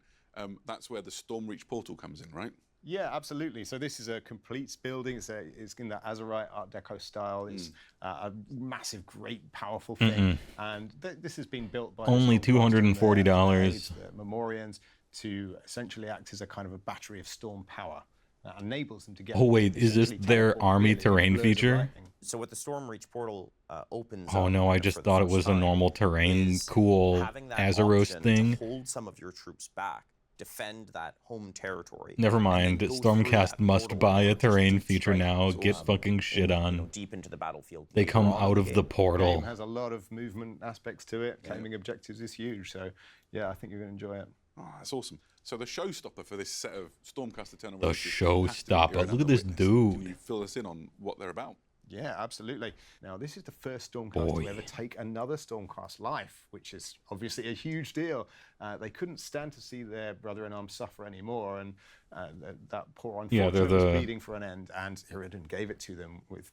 That's where the Stormreach portal comes in, right? Yeah, absolutely. So this is a complete building. It's in the Azerite Art Deco style. It's a massive, great, powerful thing. And this has been built by Only the Stormcast and $240. the Memorians to essentially act as a kind of a battery of storm power that enables them to get. Oh, wait, is this essentially their teleport army really terrain blurs of feature? lightning. So with the Stormreach portal opens. Oh up, no, I you know, just for the thought it first was a time, normal terrain, is cool having that Azeroth option thing. to hold some of your troops back defend that home territory. Never and then mind. go through Stormcast that must portal buy a just terrain to feature strike now. those, Get fucking shit on. deep into the battlefield. They later come on in out of the game. The portal. game has a lot of movement aspects to it. Claiming objectives is huge. So, yeah, I think you're going to enjoy it. Oh, that's awesome. So the showstopper for this set of Stormcast Eternal The releases has to be showstopper. Iridan Look the at this Witness. dude. Can you fill us in on what they're about? Yeah, absolutely. Now, this is the first Stormcast Boy. to ever take another Stormcast life, which is obviously a huge deal. They couldn't stand to see their brother-in-arms suffer anymore, and that poor unfortunate was bleeding for an end, and Iridan gave it to them with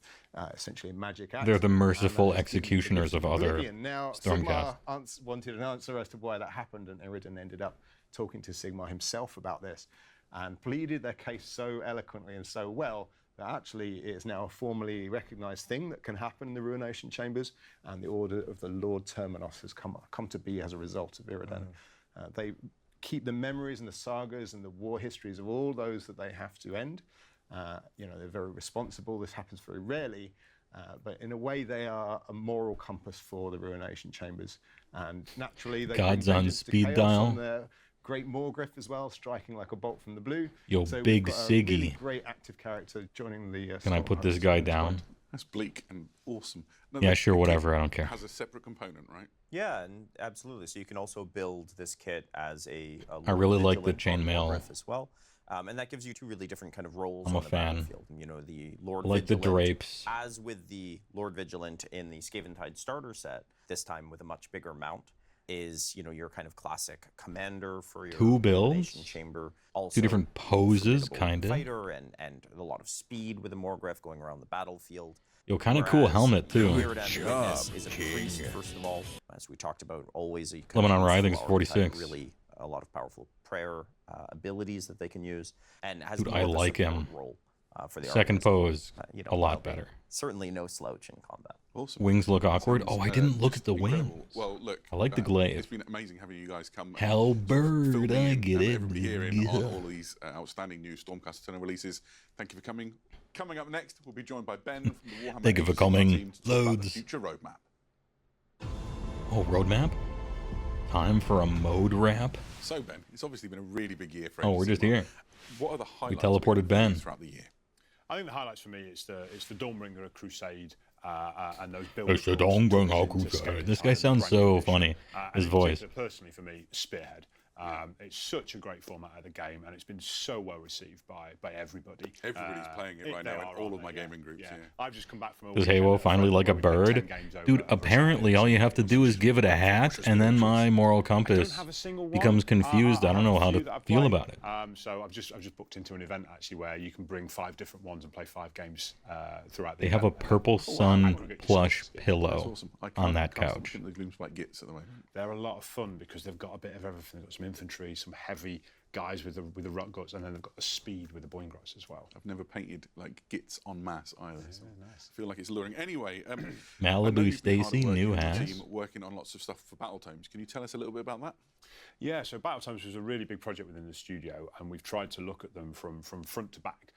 essentially a magic act. They're the merciful And that is the executioners gift of other Oblivion. Now, Stormcast. Sigmar wanted an answer as to why that happened, and Iridan ended up talking to Sigmar himself about this, and pleaded their case so eloquently and so well that actually it is now a formally recognised thing that can happen in the Ruination Chambers, and the Order of the Lord Terminos has come to be as a result of Iridan. They keep the memories and the sagas and the war histories of all those that they have to end. They're very responsible. This happens very rarely, but in a way they are a moral compass for the Ruination Chambers. And naturally they Gods bring on vengeance to speed chaos dial. on their great Morgriff as well, striking like a bolt from the blue. Yo, so Big we've got a really Siggy. great active character joining the. Can I put this guy down? That's bleak and awesome. No, Yeah, the sure, kit whatever. I don't care. has a separate component, right? Yeah, and absolutely. So you can also build this kit as a I really Lord like the Vigilant on chainmail. Morgriff as well. And that gives you two really different kind of roles I'm on a the fan. battlefield. The Lord I like the Vigilant, drapes. as with the Lord Vigilant in the Scaventide starter set, this time with a much bigger mount, is your kind of classic commander for your Two builds? Ruination Chamber. Also, Two different poses, formidable kind of. fighter and a lot of speed with the Morgriff going around the battlefield. Yo, kind of cool Whereas helmet, too. Iridan the Witness is a priest, first of all, as we talked about, always a Lebanon Writhing's useful 46. archetype, really a lot of powerful prayer abilities that they can use, and has Dude, more I of a like support him. role for the Second armies. pose, a lot while being better. Certainly no slouch in combat. Awesome. Wings look awkward. Sounds, Oh, I didn't look just at the incredible. wings. Well, look, I like the glaive. It's been amazing having you guys come. and Hellbird, fill me I in get and it. Everybody here in on Yeah. all of these outstanding new Stormcast Eternal releases. Thank you for coming. Coming up next, we'll be joined by Ben from the Warhammer Thank you for Age of Sigmar coming. team to talk about the Loads. future roadmap. Oh, roadmap? Time for a mode wrap? So, Ben, it's obviously been a really big year for Oh, Age of we're just Sigmar. here. What are the highlights? teleported we've Ben. seen throughout the year. I think the highlights for me it's the Dawnbringer Crusade and those builds. It's the Dawnbringer Crusade. This guy sounds so funny. His voice. Personally, for me, Spearhead. It's such a great format of the game, and it's been so well received by everybody. Everybody's playing it right they now in are, all aren't of my they? gaming groups. Yeah. I've just come back from a Does weekend Heywoah at finally Fred like a where we played 10 bird? games over Dude, for apparently all you have to do is give it a hat, and then my moral compass have a single one. becomes confused. I don't know how to feel about it. So I've just booked into an event actually where you can bring 5 different ones and play 5 games throughout the They have a event. purple sun Aggregate plush yourselves, yeah. That's pillow awesome. I on can't- that can't stop couch. looking at the Gloomspite Gits at the moment. They're a lot of fun because they've got a bit of everything. They've got some infantry, some heavy guys with the rut guts, and then they've got the speed with the Boingrots as well. I've never painted like Gits en masse either. So I feel like it's luring. Anyway, I know Malibu you've been hard Stacy, at work new in the hat. team working on lots of stuff for Battle Tomes. Can you tell us a little bit about that? Yeah, so Battle Tomes was a really big project within the studio, and we've tried to look at them from front to back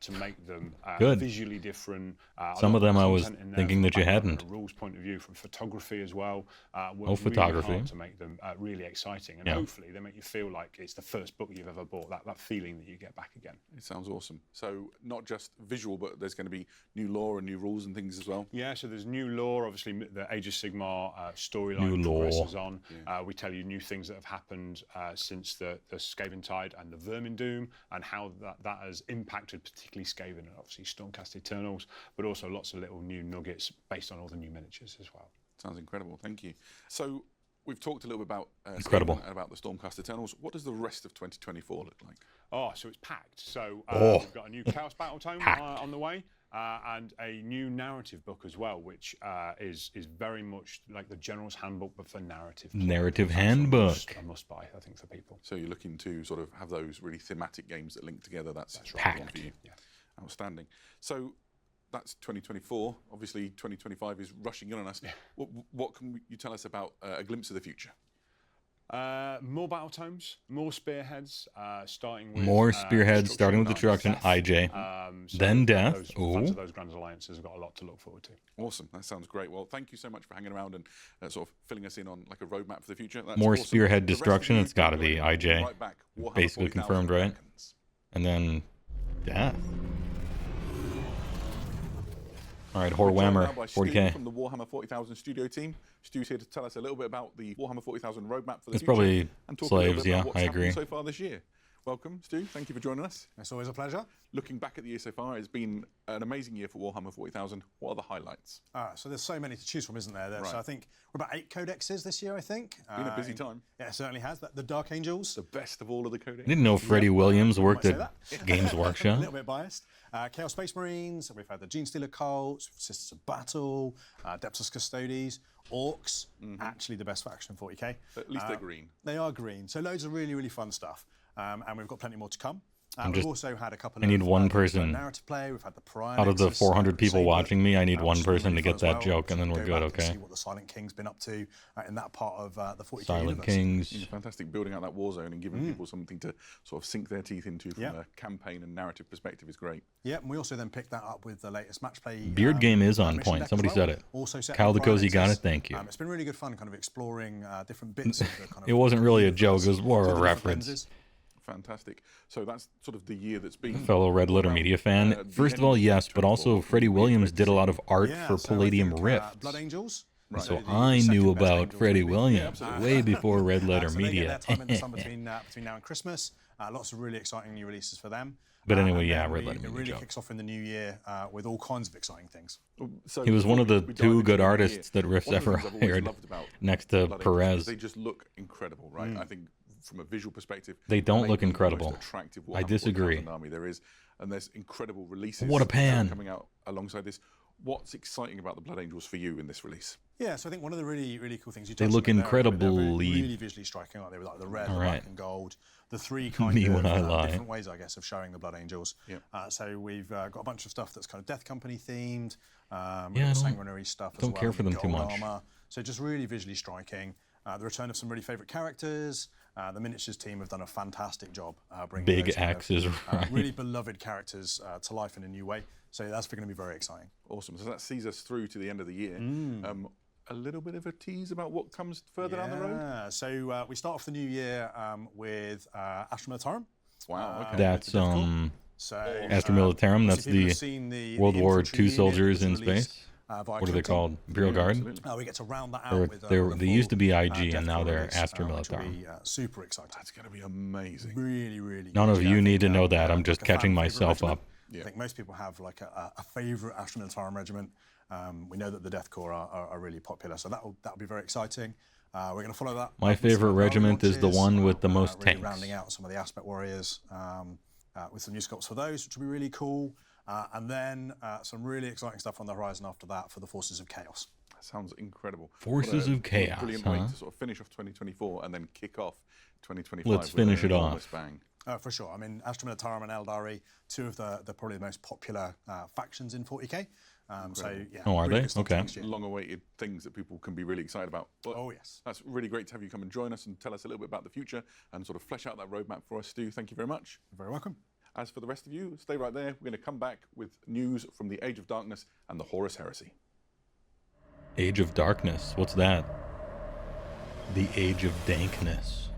to make them Good. visually different. Some of them I was content in there thinking from that you background and hadn't. a rules point of view, from photography as well. Oh, photography. Really hard to make them really exciting, and Yeah. hopefully they make you feel like it's the first book you've ever bought. That feeling that you get back again. It sounds awesome. So not just visual, but there's going to be new lore and new rules and things as well. Yeah, so there's new lore. Obviously, the Age of Sigmar New storyline lore. progresses on. We tell you new things that have happened since the Scaventide and the Vermin Doom, and how that has impacted particularly Skaven and obviously Stormcast Eternals, but also lots of little new nuggets based on all the new miniatures as well. Sounds incredible. Thank you. So we've talked a little bit about Incredible. Skaven and about the Stormcast Eternals. What does the rest of 2024 look like? Oh, so it's packed. So Oh. we've got a new Chaos Battle Tome on the way. And a new narrative book as well, which is very much like the General's Handbook, but for narrative. Narrative That's handbook. a must buy, I think, for people. So you're looking to sort of have those really thematic games that link together. That's right. the one Packed. for you. Outstanding. So that's 2024. Obviously, 2025 is rushing in on us. What can you tell us about a glimpse of the future? More battle tomes, more spearheads, starting with More spearheads, starting with Destruction, Death. IJ. Then death. Those Ooh. fans of those Grand Alliances have got a lot to look forward to. Awesome. That sounds great. Well, thank you so much for hanging around and sort of filling us in on like a roadmap for the future. That's More awesome. spearhead The rest of destruction. you, It's got to keep be going. IJ. Right back. Warhammer Basically 40,000 confirmed, right? Dragons. And then death. All right, We're joined now Horwhammer, by Stu 40k. from the Warhammer 40,000 studio team. Stu's here to tell us a little bit about the Warhammer 40,000 roadmap for the It's future. probably and talk a slaves, little bit yeah, about what's I happened agree. so far this year. Welcome, Stu. Thank you for joining us. It's always a pleasure. Looking back at the year so far, it's been an amazing year for Warhammer 40,000. What are the highlights? So there's so many to choose from, isn't there? Right. So I think we're about 8 codexes this year, I think. Been a busy time. Yeah, it certainly has. The Dark Angels. The best of all of the codex. I didn't know Freddie Williams worked might at say that. Games A Workshop. little bit biased. Chaos Space Marines. We've had the Gene Stealer Cults, Sisters of Battle, Depthus Custodes, Orcs. Actually the best faction in 40k. At least they're green. They are green. So loads of really, really fun stuff. And we've got plenty more to come. I'm We've just- also had a couple I need of one things like person. narrative play. We've had the Prime Out of the Nexus, 400 people Saber, watching me, I need which one is really person to fun get as that well. joke, and then Go we're good, back and okay? See what the Silent King's been up to in that part of the 40k Silent universe. Kings. Yeah, fantastic, building out that war zone and giving people something to sort of sink their teeth into from a campaign and narrative perspective is great. Yeah, and we also then picked that up with the latest match play. Beard game is on mission point. deck as Somebody well. said it. Also set Kyle in the Cozy got Nexus. it. Thank you. It's been really good fun, kind of exploring different bits of the kind of. It wasn't really a joke. It was universe more of through a the different reference. lenses. Fantastic. So that's sort of the year that's been. Fellow Red Letter around, Media fan. the First of end all, yes, but 2024. also Freddie Williams did a lot of art Yeah, for so I Palladium think, Rift. Blood Angels. So the I second knew best about Angels Freddie movie. Williams way before Red Letter So they get Media. their time in the summer between now and Christmas. Lots of really exciting new releases for them. But anyway, and yeah, then Red Letter it Media really joke. kicks off in the new year with all kinds of exciting things. So He was one of the before we dive two into good the new artists year, that Rift's one of the ever things I've always hired loved about next to Blood Angels is Perez. They just look incredible, right? I think from a visual perspective, They don't may look be the most incredible. attractive I Warhammer disagree. 40,000 army there is, and there's incredible releases. What a pan. Coming out alongside this. What's exciting about the Blood Angels for you in this release? Yeah, so I think one of the really, really cool things you They touched look on there, they're incredibly- really visually striking, aren't they? With like the red, the All black, right. and gold, the three kind Me of when I lie. different ways, I guess, of showing the Blood Angels. Yep. So we've got a bunch of stuff that's kind of Death Company themed. Yeah, We've I got don't- sanguinary stuff as don't well. care for them too gold much. Armor. So just really visually striking. The return of some really favourite characters. The miniatures team have done a fantastic job bringing Big those kind of, axes, right. really beloved characters to life in a new way. So that's going to be very exciting. Awesome. So that sees us through to the end of the year. A little bit of a tease about what comes further down the road. Yeah, so we start off the new year with Astra Militarum. Wow. Okay. That's with the Death Corps. So So Astra Militarum, that's obviously people the have seen the World War infantry II unit soldiers that in was released, space. via What are they Clinton. called? Imperial Guard? Absolutely. We get to round that out Or with they used to be IG, Death and now Corps they're release, Astra which will Militarum. be super exciting. That's going to be amazing. Really, really. None good. of Yeah, you I need think, to know that. I'm just like a catching fan favourite myself regiment. up. Yeah. I think most people have like a favourite Astra Militarum regiment. We know that the Death Corps are really popular, so that'll be very exciting. We're going to follow that. My up with some favourite of the army regiment is the launches, one with the most really tanks. rounding out some of the Aspect Warriors with some new sculpts for those, which will be really cool. And then some really exciting stuff on the horizon after that for the Forces of Chaos. That sounds incredible. Forces of Chaos, Brilliant way huh? to sort of finish off 2024 and then kick off 2025. Let's with finish an it enormous off. Bang. For sure. I mean, Astra Militarum and Eldari, two of the probably the most popular factions in 40k. So yeah. Oh, are really they? good stuff Okay. next year. Long-awaited things that people can be really excited about. But Oh yes. that's really great to have you come and join us and tell us a little bit about the future and sort of flesh out that roadmap for us, Stu. Thank you very much. You're very welcome. As for the rest of you, stay right there. We're going to come back with news from the Age of Darkness and the Horus Heresy. Age of Darkness. What's that? The Age of Dankness.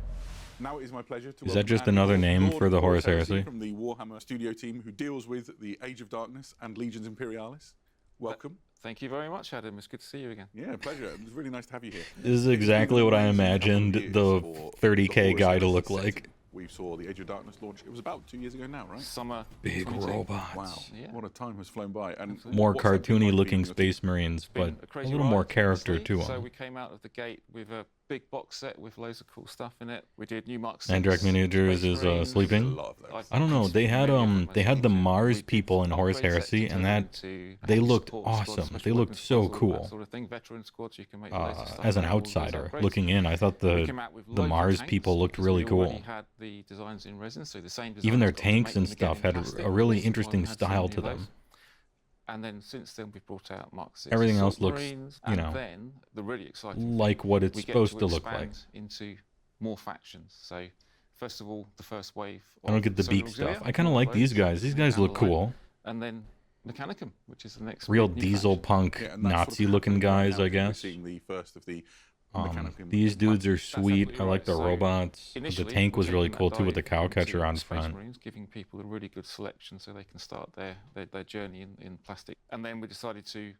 Now it is my pleasure to Is that welcome just Andy another Lord, name Lord for the of Horus Heresy? from the Warhammer studio team who deals with the Age of Darkness and Legions Imperialis. Welcome. Thank you very much, Adam. It's good to see you again. Yeah, pleasure. It was really nice to have you here. This is exactly what I imagined the for 30k Horus guy to Heresy look setting. like. We saw the Age of Darkness launch. It was about 2 years ago now, right? Summer. Big 22. robots. Wow, Yeah. what a time has flown by. And More what's that been cartoony like looking being your Space Marines, but Been a crazy little more ride, character honestly. to So them. we came out of the gate with a big box set with loads of cool stuff in it. We did new Mark 6. Andrak Miniatures Space is Marines. sleeping. A lot of those. I don't know. They had they had the Mars people in Horus Heresy, and that they looked awesome. They looked so cool. Sort of thing. Veteran squads, you can make loads of stuff As an out of all those outsider upgrades. looking in, I thought We the came out with the loads of Mars tanks people looked because really we cool. already had the designs in resin, so the same Even their designs, but we tanks make and them again stuff in had plastic. a really Basic interesting one had style so to many of them. those. And then since then we've brought out Mark 6 Everything Assault else looks, Marines, you and know, then the really exciting thing, like what it's we get supposed to look expand like. into more factions. So first of all, the first wave. I don't of get the Solar beak stuff. Auxilia, I kind of like these guys. These guys look cool. and then Mechanicum, which is the next Real big new diesel faction. punk, Yeah, and that's sort of Nazi-looking happening right guys, now. I I think we're guess. seeing the first of the These dudes are That's sweet. absolutely I like right. the So robots. The initially, tank we're was really taking that cool too with the dive into cowcatcher on Space front. Marines, giving people a really good selection so they can start their journey in plastic. And then we decided to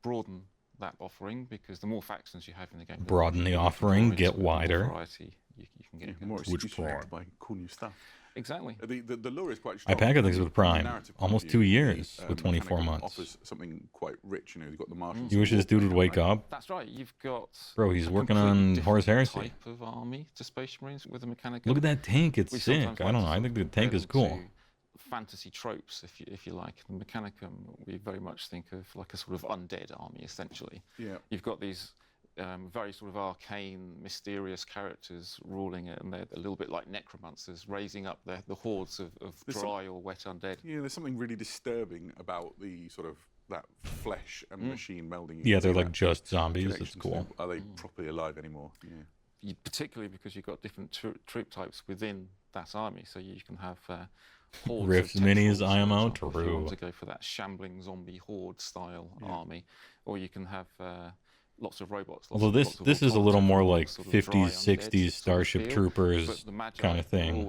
broaden that offering because the more factions you have in the game, Broaden the more you can offering, draw get into it, the more wider. variety you can get. Yeah, more excuse to buy cool new stuff. Exactly. The lure is quite I strong. pack things From with a Prime. narrative point of Almost view, 2 years the, with 24 Mechanicum months. offers something quite rich. You know, you've got the Martians. You wish this dude would wake up? That's right. You've got Bro, he's a working completely on different Horus Heresy. type of army to Space Marines with a Mechanicum. Look at that tank. It's We sick. sometimes I like don't to know. I sort think of the tank compare is them cool. to fantasy tropes, if you like. The Mechanicum, we very much think of like a sort of undead army, essentially. Yeah. You've got these very sort of arcane, mysterious characters ruling it, and they're a little bit like necromancers, raising up the hordes of dry or wet undead. Yeah, there's something really disturbing about the sort of that flesh and machine melding. You Yeah, can they're see like that just zombies. It's connection to cool. Are they properly alive anymore? Yeah. Particularly because you've got different troop types within that army, so you can have hordes Rifts of minis, tendrils, I am for out. example, if you want True. to go for that shambling zombie horde style army, or you can have lots of robots. Although this is a little more like 50s, 60s Starship Troopers kind of thing.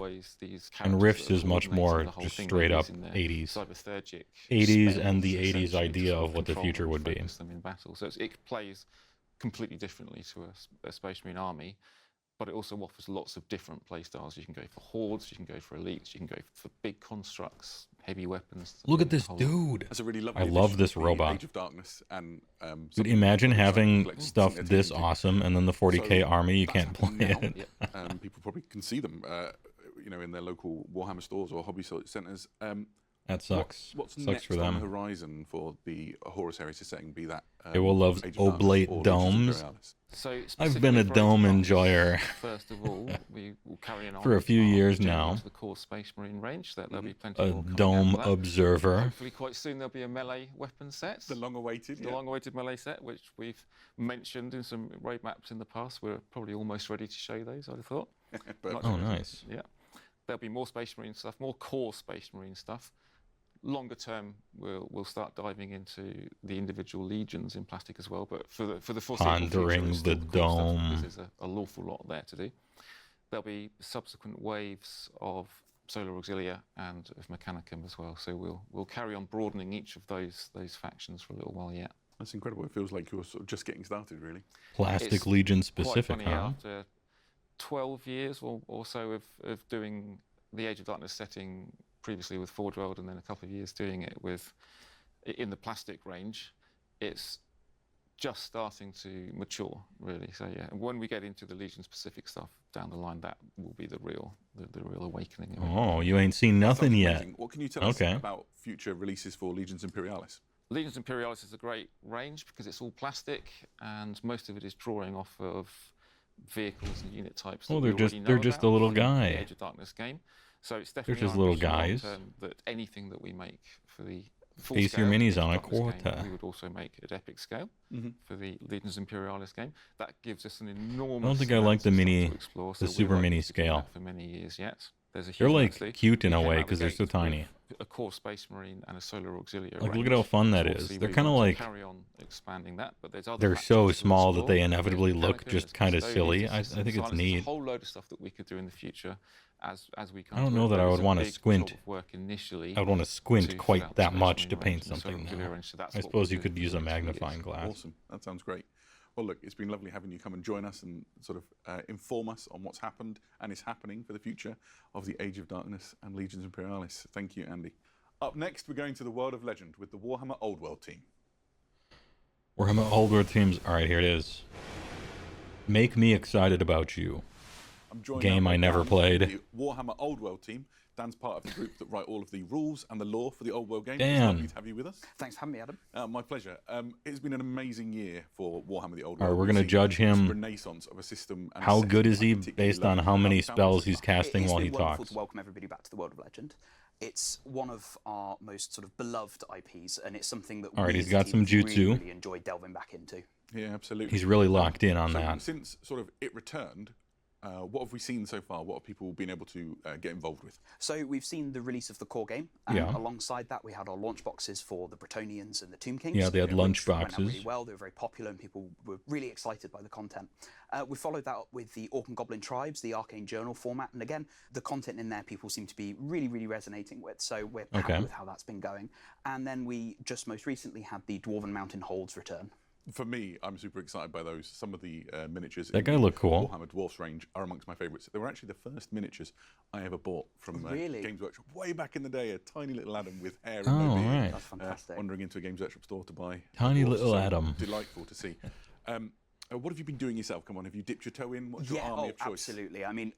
And Rifts is much more just straight up 80s. 80s and the 80s idea of what the future would be. Them in battle. So it plays completely differently to a Space Marine army, but it also offers lots of different play styles. You can go for hordes, you can go for elites, you can go for big constructs, heavy weapons. Look at this dude. That's a really lovely I love addition this to the robot. Age of Darkness and Dude, something imagine really exciting having collecting stuff something this they're taking awesome and then the 40k So army, you that's can't play happening it. now. People probably can see them, you know, in their local Warhammer stores or hobby centres. That sucks. What's Sucks next for on them. the horizon for the Horus Heresy setting? Be that Heywoah loves Age of Darkness oblate or Legions domes. Imperialis? So I've been a dome enjoyer First of all, we will carry on for a few years journey now. into the core Space Marine range. There'll be plenty A more coming dome out of that. observer. Hopefully, quite soon there'll be a melee weapon set. The long-awaited, the long-awaited melee set, which we've mentioned in some roadmaps in the past. We're probably almost ready to show those. I'd have thought. But- Oh, nice. Yeah, there'll be more Space Marine stuff, more core Space Marine stuff. Longer term, we'll start diving into the individual legions in plastic as well. But for the foreseeable Pondering future, it's still the core stuff, dome. because there's an awful lot there to do. There'll be subsequent waves of Solar Auxilia and of Mechanicum as well. So we'll carry on broadening each of those factions for a little while yet. That's incredible. It feels like you're sort of just getting started, really. Plastic It's Legion specific, quite funny, huh? After 12 years or so of doing the Age of Darkness setting previously with Forge World, and then a couple of years doing it in the plastic range, it's just starting to mature, really. So yeah, and when we get into the Legion specific stuff down the line, that will be the real awakening. of it. Oh, you ain't seen nothing Sounds yet. amazing. What can you tell us Okay. about future releases for Legions Imperialis? Legions Imperialis is a great range because it's all plastic, and most of it is drawing off of vehicles and unit types. Oh, that they're we just- already they're know just about a little from the guy. Age of Darkness game. So it's definitely just our little ambition long guys. term that anything that we make for the full Space your scale minis Age of on a Darkness game, quarter. we would also make at epic scale Mhm. for the Legions Imperialis game. That gives us an I enormous. don't think I amount like the of stuff mini, to explore, the so super we're mini likely to do scale. that for many years yet. There's a They're huge like diversity. cute in We a came way out the because they're so gates tiny. with a core Space Marine and a Solar Auxilia. Like, look range. at how fun that So is. obviously They're we kind of want to like carry on expanding that, but there's other they're factions so to small that explore. they There's inevitably look Mechanicum, just there's kind of custodians, silly. there's I systems think it's silencers, neat. a whole load of stuff that we could do in the future as we come I don't to know it. that I There would was a want to big squint. job of work initially I would want to squint to fill quite out the that Space much Marine to range paint and the Solar something Auxilia now. range, so that's I what suppose we're you could doing use for a the next few years. magnifying glass. Awesome. That sounds great. Well, look, it's been lovely having you come and join us and sort of inform us on what's happened and is happening for the future of the Age of Darkness and Legions Imperialis. Thank you, Andy. Up next, we're going to the World of Legend with the Warhammer Old World team. Warhammer Old World teams. All right, here it is. Make me excited about you. I'm joined Game now by I never Dan played. from the Warhammer Old World team. Dan's part of the group that write all of the rules and the lore for the Old World game. It's Dan. lovely to have you with us. Thanks for having me, Adam. My pleasure. It's been an amazing year for Warhammer the Old All right, World. we're We've gonna seen judge this him. renaissance of a system. And a How setting good is I he particularly based on love. how many talented spells is he's casting It's while he been wonderful talks? to welcome everybody back to the World of Legend. It's one of our most sort of beloved IPs, and it's something that All right, we he's as a got team some have jutsu. really enjoyed delving back into. Yeah, absolutely. He's really locked in on So that. Since sort of it returned, What have we seen so far? What have people been able to get involved with? So we've seen the release of the core game. Yeah. Alongside that, we had our launch boxes for the Bretonnians and the Tomb Kings. Yeah, they had lunch which went out boxes. really well. They were very popular, and people were really excited by the content. We followed that up with the Orc and Goblin Tribes, the Arcane Journal format, and again, the content in there people seem to be really, really resonating with. So we're happy with how that's been going. And then we just most recently had the Dwarven Mountain Holds return. For me, I'm super excited by those. Some of the miniatures That in guy the looked cool. Warhammer Dwarfs range are amongst my favourites. They were actually the first miniatures I ever bought from Really? Games Workshop way back in the day. A tiny little Adam with hair and Oh, no beard, right. That's fantastic. wandering into a Games Workshop store to buy Tiny dwarfs. little So Adam. Delightful to see. What have you been doing yourself? Come on, have you dipped your toe in? What's your army of choice? Absolutely. I mean,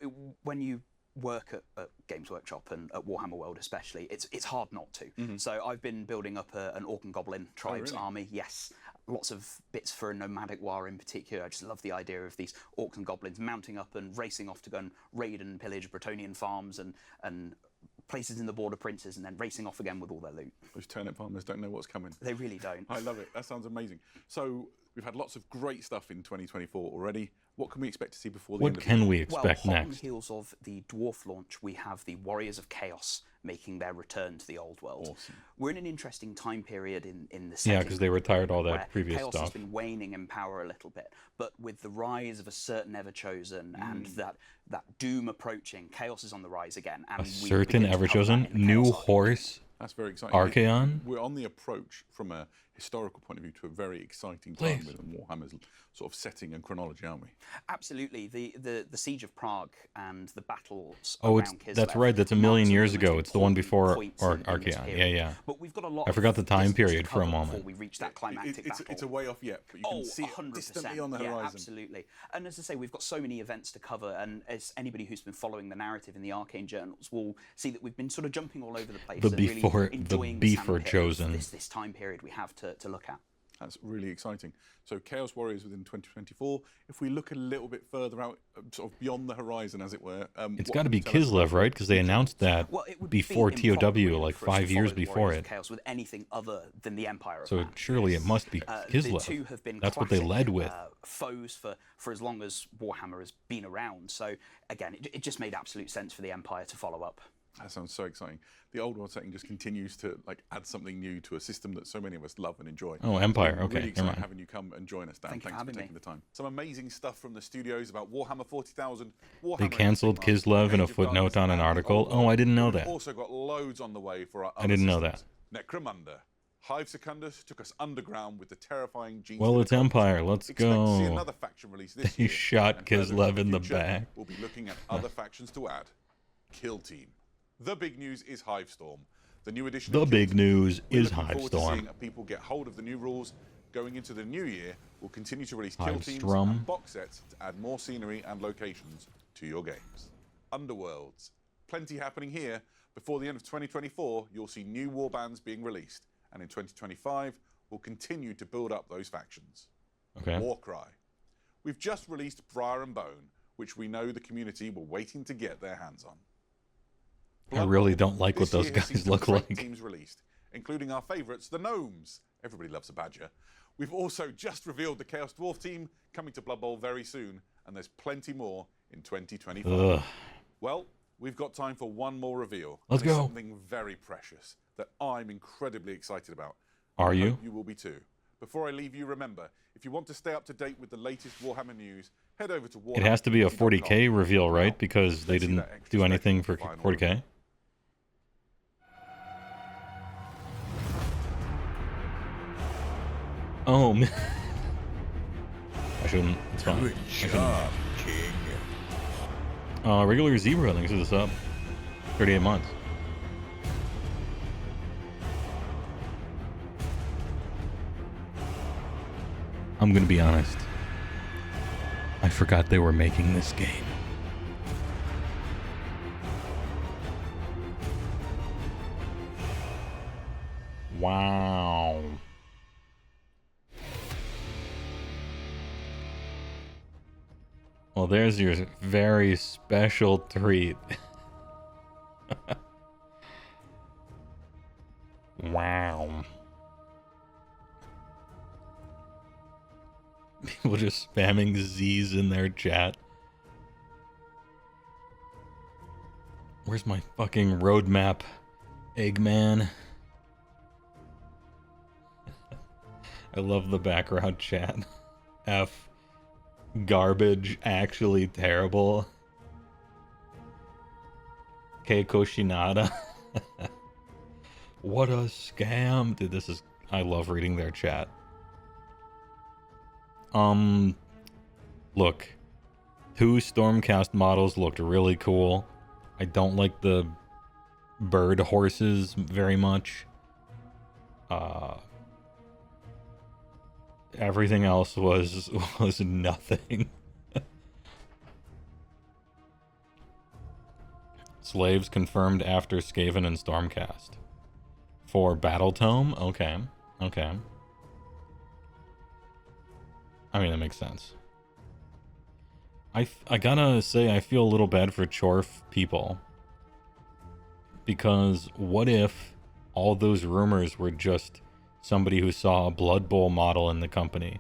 when you work at Games Workshop and at Warhammer World especially, it's hard not to. So I've been building up an Orc and Goblin Tribes really? army. Yes, lots of bits for a nomadic war in particular. I just love the idea of these Orcs and Goblins mounting up and racing off to go and raid and pillage Bretonnian farms and places in the Border Princes, and then racing off again with all their loot. Those turnip farmers don't know what's coming. They really don't. I love it. That sounds amazing. So we've had lots of great stuff in 2024 already. What can we expect to see before the end What of can the we year? expect Well, hot on the next? heels of the Dwarf launch, we have the Warriors of Chaos making their return to the old world. Awesome. We're in an interesting time period in the setting. Yeah, because they retired all where that previous Chaos has stuff. been waning in power a little bit, but with the rise of a certain Everchosen and that doom approaching, Chaos is on the rise again. And A we certain begin to cover that Everchosen, in the new Chaos Arc. horse, That's very exciting. Archaon. We're on the approach from a historical point of view to a very exciting time Please. within Warhammer's sort of setting and chronology, aren't we? Absolutely, the Siege of Prague and the battles. Oh, around that's Kislev right. That's a million mark some of years the ago. most It's the one important before points in this Archaon. period. Yeah. But we've got a lot. I forgot the of time distance to period for a cover moment. before we reach that climactic battle. It's a way off yet, but you can see it 100%. distantly on the Yeah, horizon. absolutely. And as I say, we've got so many events to cover, and as anybody who's been following the narrative in the Arcane Journals will see that we've been sort of jumping all over the place The and before- really the enjoying before sandpit of chosen. this time period we have to look at. That's really exciting. So Chaos Warriors within 2024. If we look a little bit further out, sort of beyond the horizon, as it were. It's what got to can be you tell us about Kislev, right? Because they announced that Well, it would before be improper, TOW, really, like for us to 5 years follow the before Warriors it. of Chaos with anything other than the Empire of So Man. surely it must be The Kislev. two have been That's what they classic, led with. Foes for as long as Warhammer has been around. So again, it just made absolute sense for the Empire to follow up. That sounds so exciting. The old world setting just continues to add something new to a system that so many of us love and enjoy. Oh, Empire. I'm Okay, really never excited mind. having you come and join us, Dan. Thank you for Thanks for having taking me. the time. Some amazing stuff from the studios about Warhammer 40,000. They Warhammer cancelled Age of Kislev in a Darkness, footnote on an and the article. old Oh, world. I didn't know We've that. also got loads on the way for our I didn't know systems. Necromunda. Hive Secundus took us underground with the terrifying Gene Well, it's Stealer Empire. Let's Expect to see go. another faction release this They year. shot and further Kislev into in the future, back. We'll be looking at other factions to add. Kill Team. The big news is Hivestorm. The new edition The of Kill big Team. news We're is looking forward to Hivestorm. seeing people get hold of the new rules. Going into the new year, we'll continue to release Kill Teams Hivestrom. and box sets to add more scenery and locations to your games. Underworlds. Plenty happening here. Before the end of 2024, you'll see new warbands being released. And in 2025, we'll continue to build up those factions. Okay. Warcry. We've just released Briar and Bone, which we know the community were waiting to get their hands on. I really don't like what This those year has seen guys some look great like. teams released, including our favourites, the Gnomes. Everybody loves a badger. We've also just revealed the Chaos Dwarf team coming to Blood Bowl very soon, and there's plenty more in 2025. Ugh. Well, we've got time for one more reveal. Let's and it's go. Something very precious that I'm incredibly excited about. Are I you? hope you will be too. Before I leave you, remember, if you want to stay up to date with the latest Warhammer news, head over to Warhammer. It has to be a 40k reveal, right? Because they let's see didn't that extra do anything for special final 40k. Oh, man. I shouldn't. It's fine. Good I shouldn't. job, King. Regular zebra, thanks for the sub. 38 months. I'm gonna be honest. I forgot they were making this game. Wow. Well, there's your very special treat. Wow. People just spamming Z's in their chat. Where's my fucking roadmap, Eggman? I love the background chat. F. Garbage, actually terrible. Keiko Shinada. What a scam. Dude, this is... I love reading their chat. Look. 2 Stormcast models looked really cool. I don't like the bird horses very much. Everything else was nothing. Slaves confirmed after Skaven and Stormcast. For Battle Tome? Okay. Okay. I mean, that makes sense. I gotta say, I feel a little bad for Chorf people. Because what if all those rumors were just somebody who saw a Blood Bowl model in the company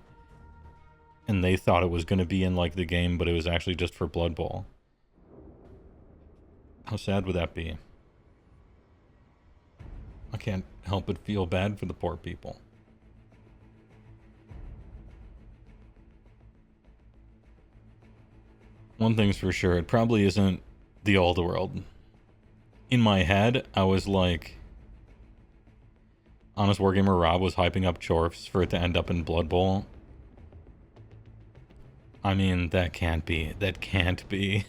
and they thought it was going to be in like the game, but it was actually just for Blood Bowl? How sad would that be? I can't help but feel bad for the poor people. One thing's for sure, it probably isn't the old world. In my head, I was like, Honest Wargamer Rob was hyping up Chorfs for it to end up in Blood Bowl. I mean, that can't be. That can't be.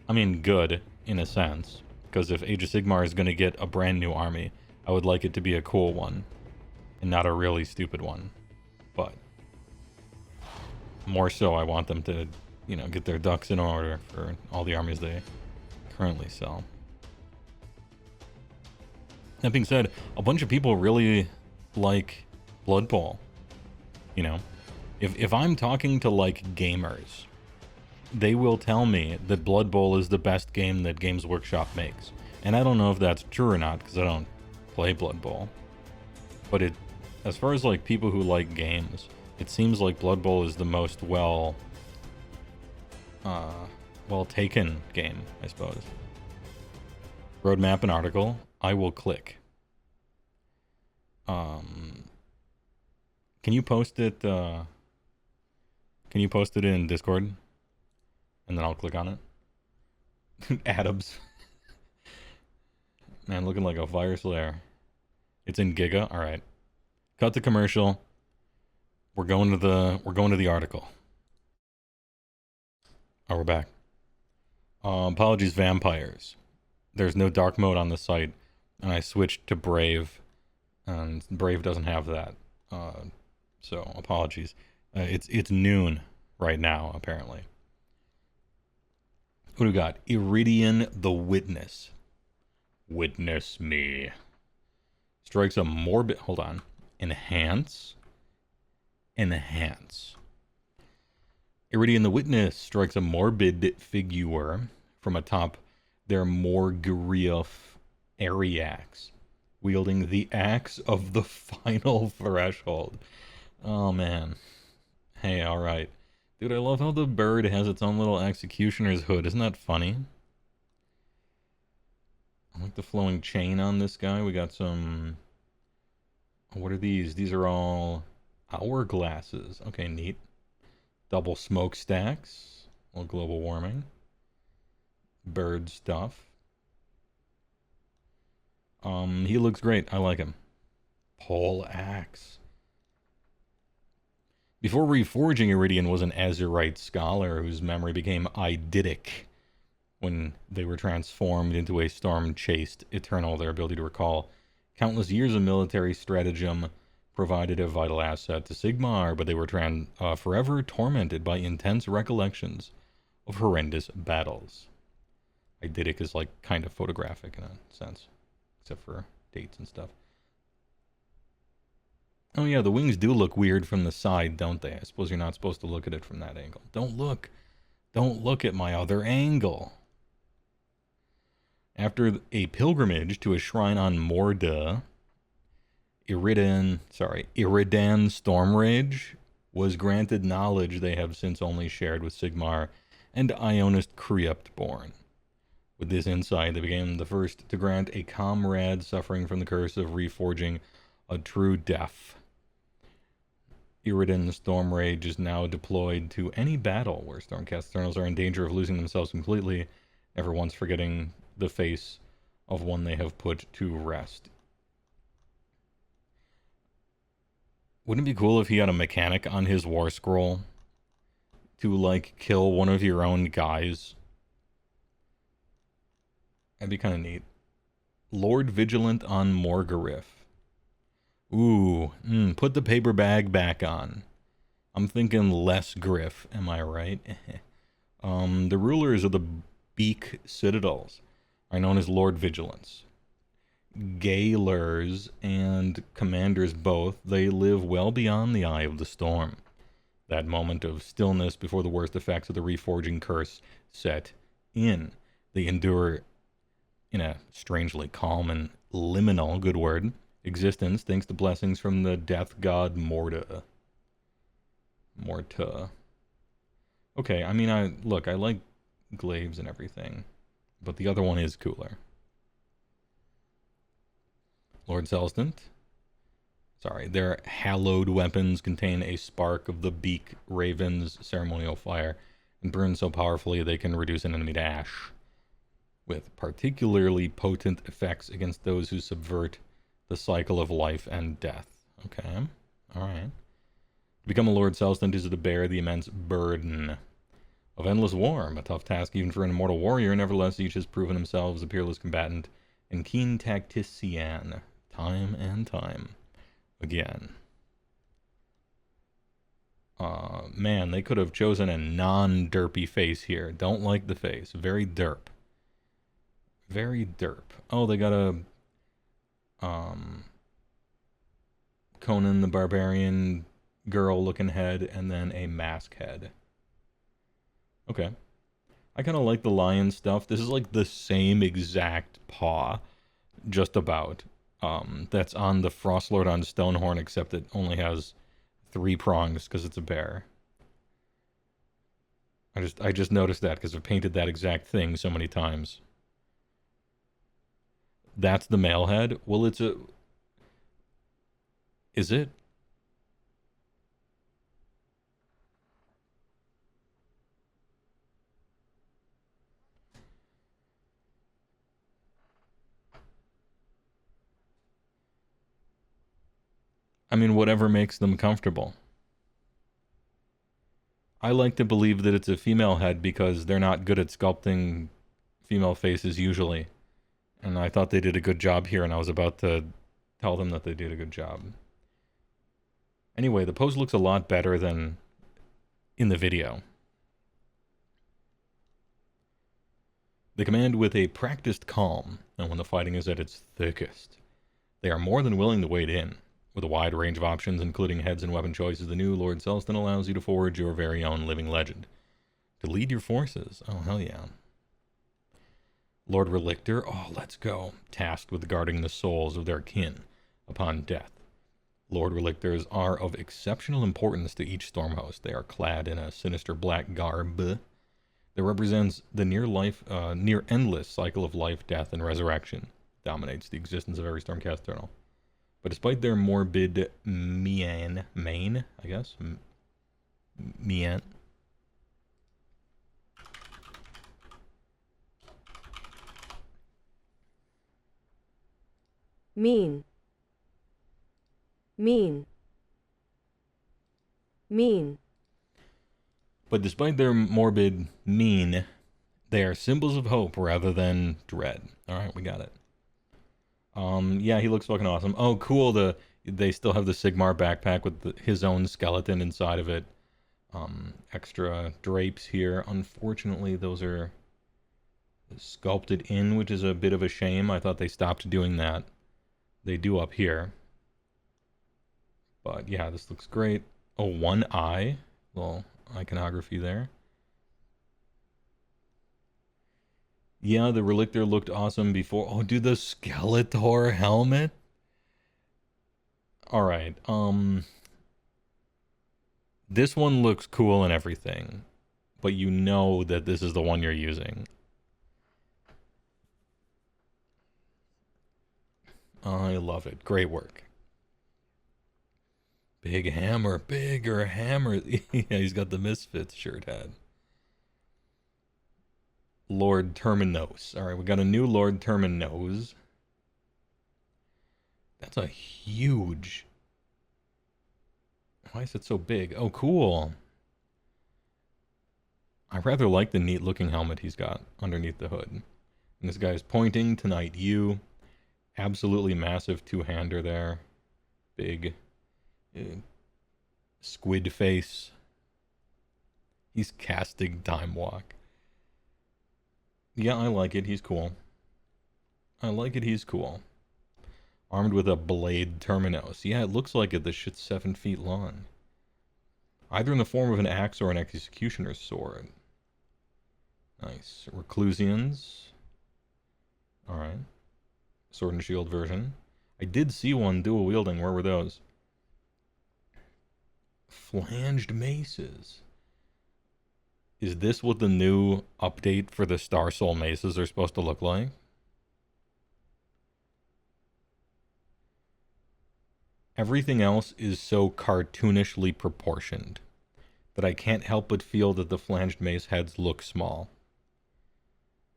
I mean, good, in a sense. Because if Age of Sigmar is going to get a brand new army, I would like it to be a cool one. And not a really stupid one. But more so, I want them to, you know, get their ducks in order for all the armies they currently sell. That being said, a bunch of people really like Blood Bowl. You know, if I'm talking to like gamers, they will tell me that Blood Bowl is the best game that Games Workshop makes. And I don't know if that's true or not, because I don't play Blood Bowl. But it, as far as like people who like games, it seems like Blood Bowl is the most well taken game, I suppose. Roadmap and article. I will click. Can you post it? Can you post it in Discord? And then I'll click on it. Adams. Man, looking like a fire slayer. It's in Giga. All right. Cut the commercial. We're going to the article. Oh, we're back. Apologies, vampires. There's no dark mode on the site, and I switched to Brave, and Brave doesn't have that. So apologies. It's noon right now, apparently. What do we got? Iridian the Witness. Witness me. Strikes a morbid... Hold on. Enhance. Enhance. Iridian the Witness strikes a morbid figure from atop their Morgrief Ariax, wielding the axe of the final threshold. Oh, man. Hey, alright. Dude, I love how the bird has its own little executioner's hood. Isn't that funny? I like the flowing chain on this guy. We got some... What are these? These are all hourglasses. Okay, neat. Double smokestacks. A little global warming. Bird stuff. He looks great. I like him. Pole axe. Before reforging, Iridian was an Azurite scholar whose memory became eidetic when they were transformed into a storm-chased Eternal. Their ability to recall countless years of military stratagem provided a vital asset to Sigmar, but they were forever tormented by intense recollections of horrendous battles. Eidetic is like kind of photographic in a sense, except for dates and stuff. Oh yeah, the wings do look weird from the side, don't they? I suppose you're not supposed to look at it from that angle. Don't look. Don't look at my other angle. After a pilgrimage to a shrine on Morda, Iridan Stormrage was granted knowledge they have since only shared with Sigmar and Ionist Cryptborn. With this insight, they became the first to grant a comrade suffering from the curse of reforging a true death. Iridan Stormrage is now deployed to any battle where Stormcast Eternals are in danger of losing themselves completely, never once forgetting the face of one they have put to rest. Wouldn't it be cool if he had a mechanic on his war scroll to, like, kill one of your own guys? That'd be kind of neat. Lord Vigilant on Morgarith. Ooh, put the paper bag back on. I'm thinking less Griff, am I right? The rulers of the Beak Citadels are known as Lord Vigilants. Gaolers and commanders both, they live well beyond the eye of the storm. That moment of stillness before the worst effects of the reforging curse set in. They endure in a strangely calm and liminal, good word, existence thanks to blessings from the death god Morta. Okay, I mean, I like glaives and everything, but the other one is cooler. Lord Celstant. Sorry, their hallowed weapons contain a spark of the Beak Raven's ceremonial fire and burn so powerfully they can reduce an enemy to ash, with particularly potent effects against those who subvert the cycle of life and death. Okay, alright. To become a Lord Celstant is to bear the immense burden of endless war, a tough task even for an immortal warrior. Nevertheless, each has proven himself as a peerless combatant and keen tactician, time and time again. Man, they could have chosen a non-derpy face here. Don't like the face. Very derp. Very derp. Oh, they got a Conan the Barbarian girl looking head and then a mask head. Okay. I kind of like the lion stuff. This is like the same exact paw, just about, that's on the Frostlord on Stonehorn, except it only has 3 prongs because it's a bear. I just noticed that because I've painted that exact thing so many times. That's the male head? Well, it's a... Is it? I mean, whatever makes them comfortable. I like to believe that it's a female head because they're not good at sculpting female faces usually. And I thought they did a good job here, and I was about to tell them that they did a good job. Anyway, the pose looks a lot better than in the video. They command with a practiced calm, and when the fighting is at its thickest, they are more than willing to wade in. With a wide range of options, including heads and weapon choices, the new Lord Celstant allows you to forge your very own living legend. To lead your forces, oh hell yeah. Lord Relictor, oh let's go, tasked with guarding the souls of their kin upon death. Lord Relictors are of exceptional importance to each Stormhost. They are clad in a sinister black garb that represents the near endless cycle of life, death, and resurrection. Dominates the existence of every Stormcast Eternal. But despite their morbid mien, I guess? Mien. Mean. But despite their morbid mean, they are symbols of hope rather than dread. Alright, we got it. Yeah, he looks fucking awesome. Oh, cool, they still have the Sigmar backpack with his own skeleton inside of it. Extra drapes here. Unfortunately, those are sculpted in, which is a bit of a shame. I thought they stopped doing that. They do up here. But yeah, this looks great. Oh, one eye. Little iconography there. Yeah, the Relictor looked awesome before. Oh, dude, the Skeletor helmet? Alright, this one looks cool and everything, but you know that this is the one you're using. I love it. Great work. Big hammer, bigger hammer. Yeah, he's got the Misfits shirt head. Lord Terminos. All right, we got a new Lord Terminos. That's a huge... Why is it so big? Oh, cool. I rather like the neat looking helmet he's got underneath the hood. And this guy's pointing to Knight U. Absolutely massive two-hander there. Big squid face. He's casting Time Walk. Yeah, I like it. He's cool. I like it. He's cool. Armed with a blade Terminos. Yeah, it looks like it. This shit's 7 feet long. Either in the form of an axe or an executioner's sword. Nice. Reclusians. Alright. Sword and shield version. I did see one dual wielding. Where were those? Flanged maces. Is this what the new update for the Star Soul maces are supposed to look like? Everything else is so cartoonishly proportioned that I can't help but feel that the flanged mace heads look small.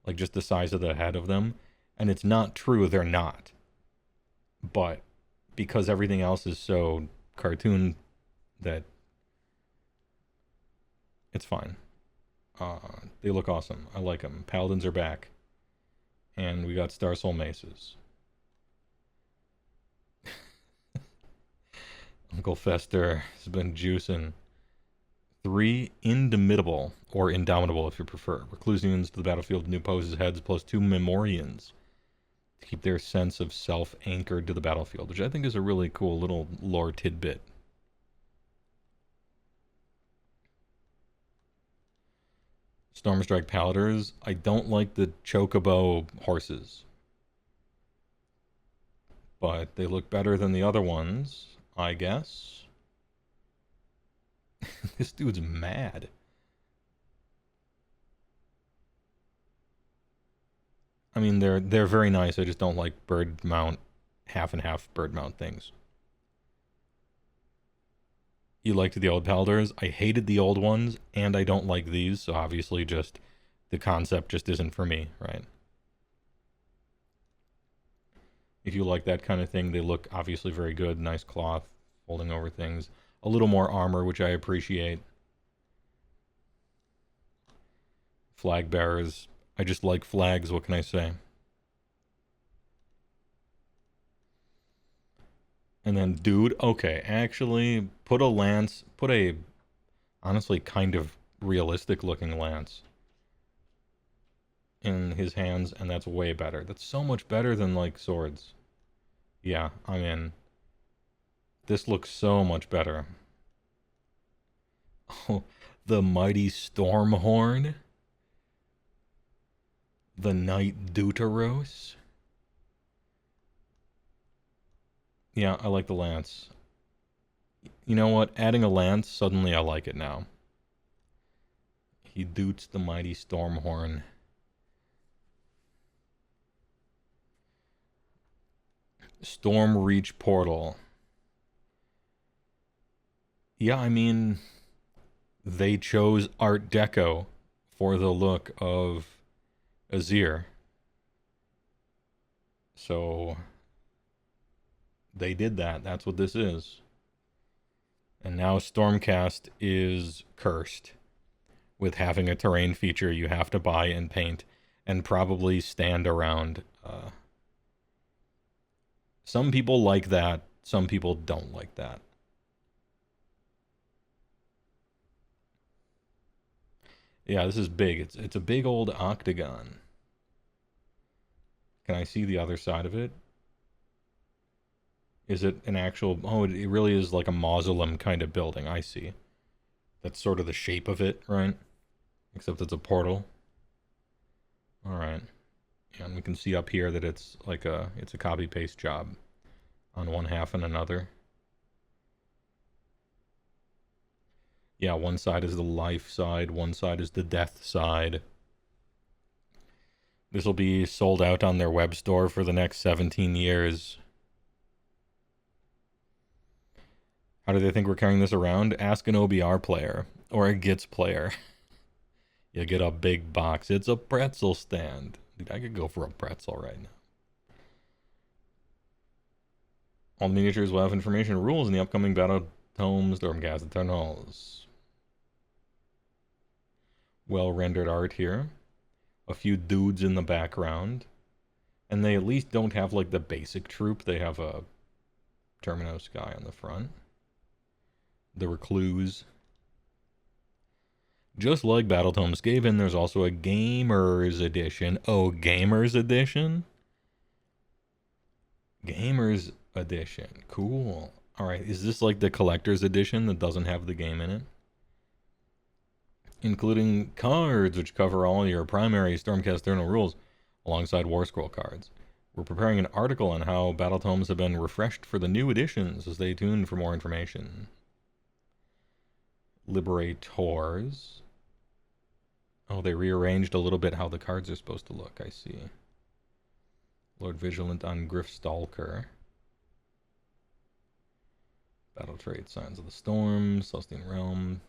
Like just the size of the head of them. And it's not true, they're not. But because everything else is so cartoon that it's fine. They look awesome. I like them. Paladins are back. And we got Star Soul maces. Uncle Fester has been juicing. 3 Indomitable, or Indomitable if you prefer. Reclusians to the battlefield, new poses heads, plus 2 Memorians to keep their sense of self anchored to the battlefield, which I think is a really cool little lore tidbit. Stormstrike Paladers. I don't like the Chocobo horses, but they look better than the other ones, I guess. This dude's mad. I mean, they're very nice. I just don't like bird mount, half and half bird mount things. You liked the old Paladers. I hated the old ones, and I don't like these, so obviously just the concept just isn't for me, right? If you like that kind of thing, they look obviously very good. Nice cloth, folding over things. A little more armor, which I appreciate. Flag bearers. I just like flags, what can I say? And then, dude, okay, actually, put a lance, put a, honestly, kind of realistic-looking lance in his hands, and that's way better. That's so much better than, like, swords. Yeah, I'm in. This looks so much better. Oh, the mighty Stormhorn. The Knight Deuteros. Yeah, I like the lance. You know what? Adding a lance, suddenly I like it now. He doots the mighty Stormhorn. Storm Reach Portal. Yeah, I mean, they chose Art Deco for the look of Azir. So they did that. That's what this is. And now Stormcast is cursed with having a terrain feature you have to buy and paint and probably stand around. Some people like that. Some people don't like that. Yeah, this is big. It's a big old octagon. Can I see the other side of it? Is it an actual... Oh, it really is like a mausoleum kind of building. I see. That's sort of the shape of it, right? Except it's a portal. Alright. And we can see up here that it's like it's a copy-paste job on one half and another. Yeah, one side is the life side, one side is the death side. This will be sold out on their web store for the next 17 years. How do they think we're carrying this around? Ask an OBR player or a GITS player. You get a big box. It's a pretzel stand. Dude, I could go for a pretzel right now. All the miniatures will have information and rules in the upcoming Battle Tome Stormcast Eternals. Well rendered art here. A few dudes in the background. And they at least don't have like the basic troop. They have a Terminus guy on the front. The Recluse. Just like Battletome Skaven, there's also a Gamers Edition. Oh, Gamers Edition? Gamers Edition. Cool. Alright, is this like the Collector's Edition that doesn't have the game in it? Including cards, which cover all your primary Stormcast Eternal rules, alongside War Scroll cards. We're preparing an article on how Battletomes have been refreshed for the new editions, so stay tuned for more information. Liberators. Oh, they rearranged a little bit how the cards are supposed to look, I see. Lord Vigilant on Griffstalker. Battle Trade, Signs of the Storm, Celestian Realm.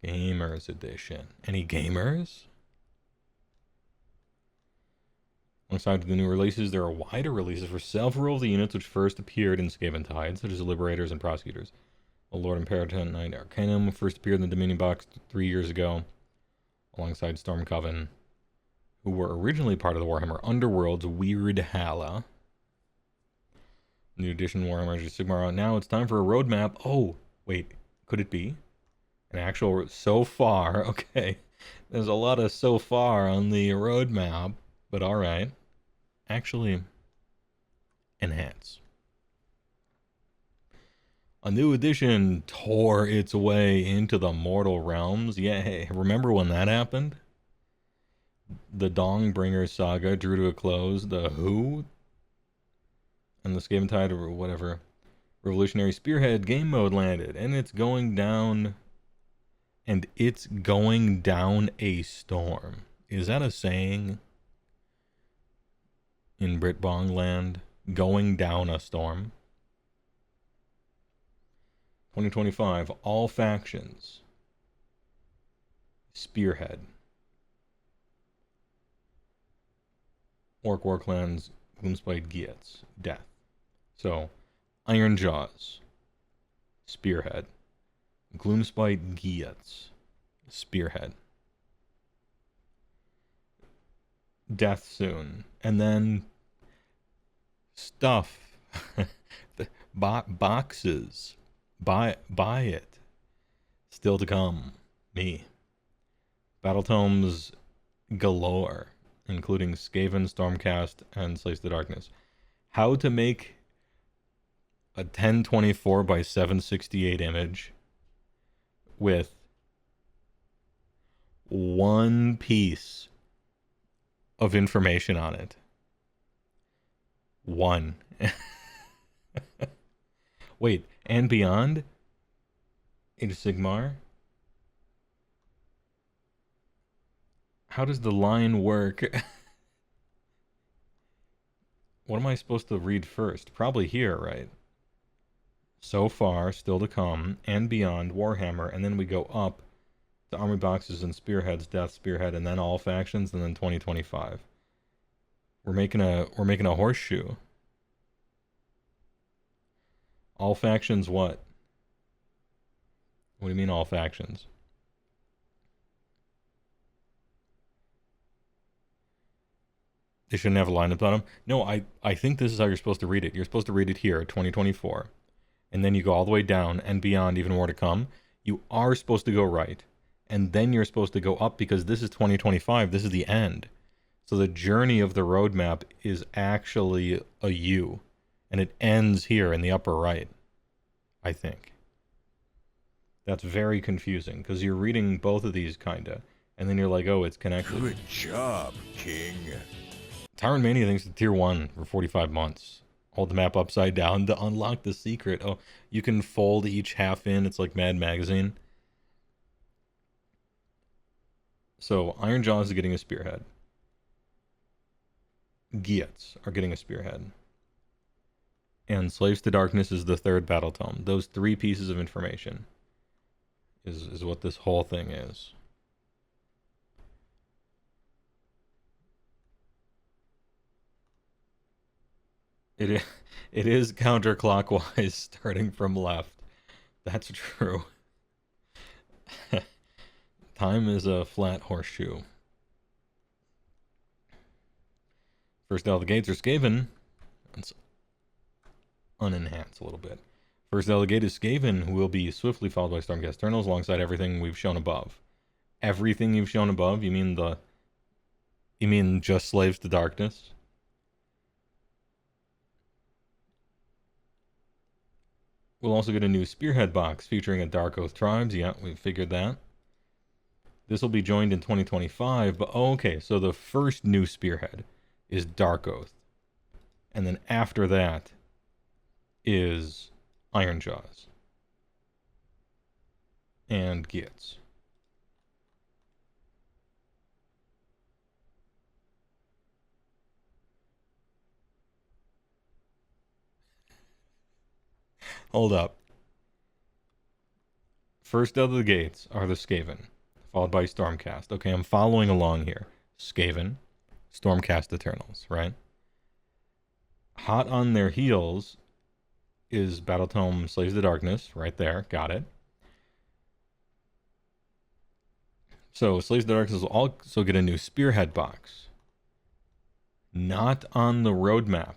Gamers Edition. Any gamers? Alongside the new releases, there are wider releases for several of the units which first appeared in Skaven Tide, such as the Liberators and Prosecutors. The Lord Imperator Knight Arcanum first appeared in the Dominion box 3 years ago, alongside Storm Coven, who were originally part of the Warhammer Underworld's Weird Hala. New edition Warhammer Age of Sigmar out now. It's time for a roadmap. Oh, wait, could it be? An actual so far, okay. There's a lot of so far on the roadmap, but alright. Actually, enhance. A new edition tore its way into the mortal realms. Yay. Remember when that happened? The Dongbringer saga drew to a close. The Who? And the Skaven Tide or whatever. Revolutionary Spearhead game mode landed. And it's going down... And it's going down a storm. Is that a saying? In Britbong land? Going down a storm? 2025, all factions. Spearhead. Orc War Clans, Gloomspite Giats, Death. So, Iron Jaws, Spearhead. Gloomspite Giats, Spearhead. Death soon. And then stuff. Boxes. Buy it. Still to come. Me. Battletomes galore, including Skaven, Stormcast, and Slice the Darkness. How to make a 1024 by 768 image with one piece of information on it. One. Wait, and beyond? Age of Sigmar? How does the line work? What am I supposed to read first? Probably here, right? So far, still to come, and beyond, Warhammer, and then we go up to Army Boxes and Spearheads, Death, Spearhead, and then all factions, and then 2025. We're making a horseshoe. All factions what? What do you mean all factions? They shouldn't have a line up on them? No, I think this is how you're supposed to read it. You're supposed to read it here, 2024. And then you go all the way down and beyond, even more to come. You are supposed to go right. And then you're supposed to go up because this is 2025. This is the end. So the journey of the roadmap is actually a U. And it ends here in the upper right, I think. That's very confusing because you're reading both of these, kinda. And then you're like, oh, it's connected. Good job, King. Tyrant Mania thinks it's tier 1 for 45 months. Hold the map upside down to unlock the secret. Oh, you can fold each half in. It's like Mad Magazine. So, Iron Jaws is getting a spearhead. Giats are getting a spearhead. and Slaves to Darkness is the third battle tome. Those 3 pieces of information is what this whole thing is. It is counterclockwise starting from left. That's true. Time is a flat horseshoe. First out of the gates are Skaven. Let's unenhance a little bit. First out of the gate is Skaven, who will be swiftly followed by Stormcast Eternals alongside everything we've shown above. Everything you've shown above? You mean just Slaves to Darkness? We'll also get a new Spearhead box featuring a Dark Oath Tribes. Yeah, we figured that. This will be joined in 2025, but okay, so the first new Spearhead is Dark Oath. And then after that is Ironjaws. And Gits. Hold up. First out of the gates are the Skaven, followed by Stormcast. Okay, I'm following along here. Skaven, Stormcast Eternals, right? Hot on their heels is Battletome Slaves of the Darkness, right there. Got it. So, Slaves of the Darkness will also get a new Spearhead box. Not on the roadmap.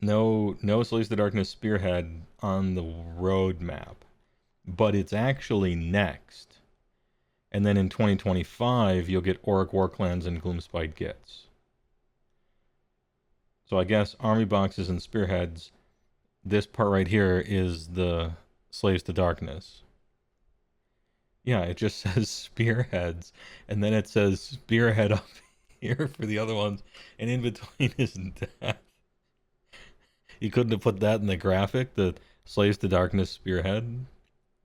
No Slaves of the Darkness Spearhead on the roadmap. But it's actually next. And then in 2025, you'll get Auric Warclans and Gloomspite Gits. So I guess army boxes and spearheads, this part right here is the Slaves to Darkness. Yeah, it just says spearheads, and then it says spearhead up here for the other ones, and in between is death. You couldn't have put that in the graphic, the Slaves to Darkness spearhead?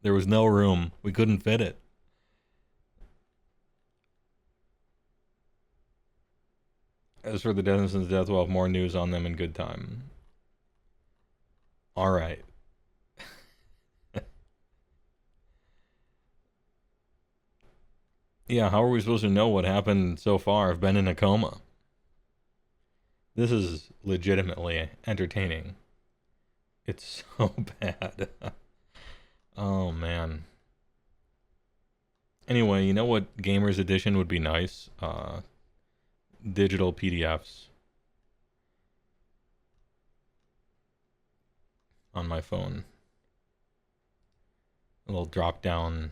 There was no room. We couldn't fit it. As for the Denizens' death, we'll have more news on them in good time. Alright. Yeah, how are we supposed to know what happened so far? I've been in a coma. This is legitimately entertaining. It's so bad. Oh, man. Anyway, you know what Gamers Edition would be nice? Digital PDFs. On my phone. A little drop down.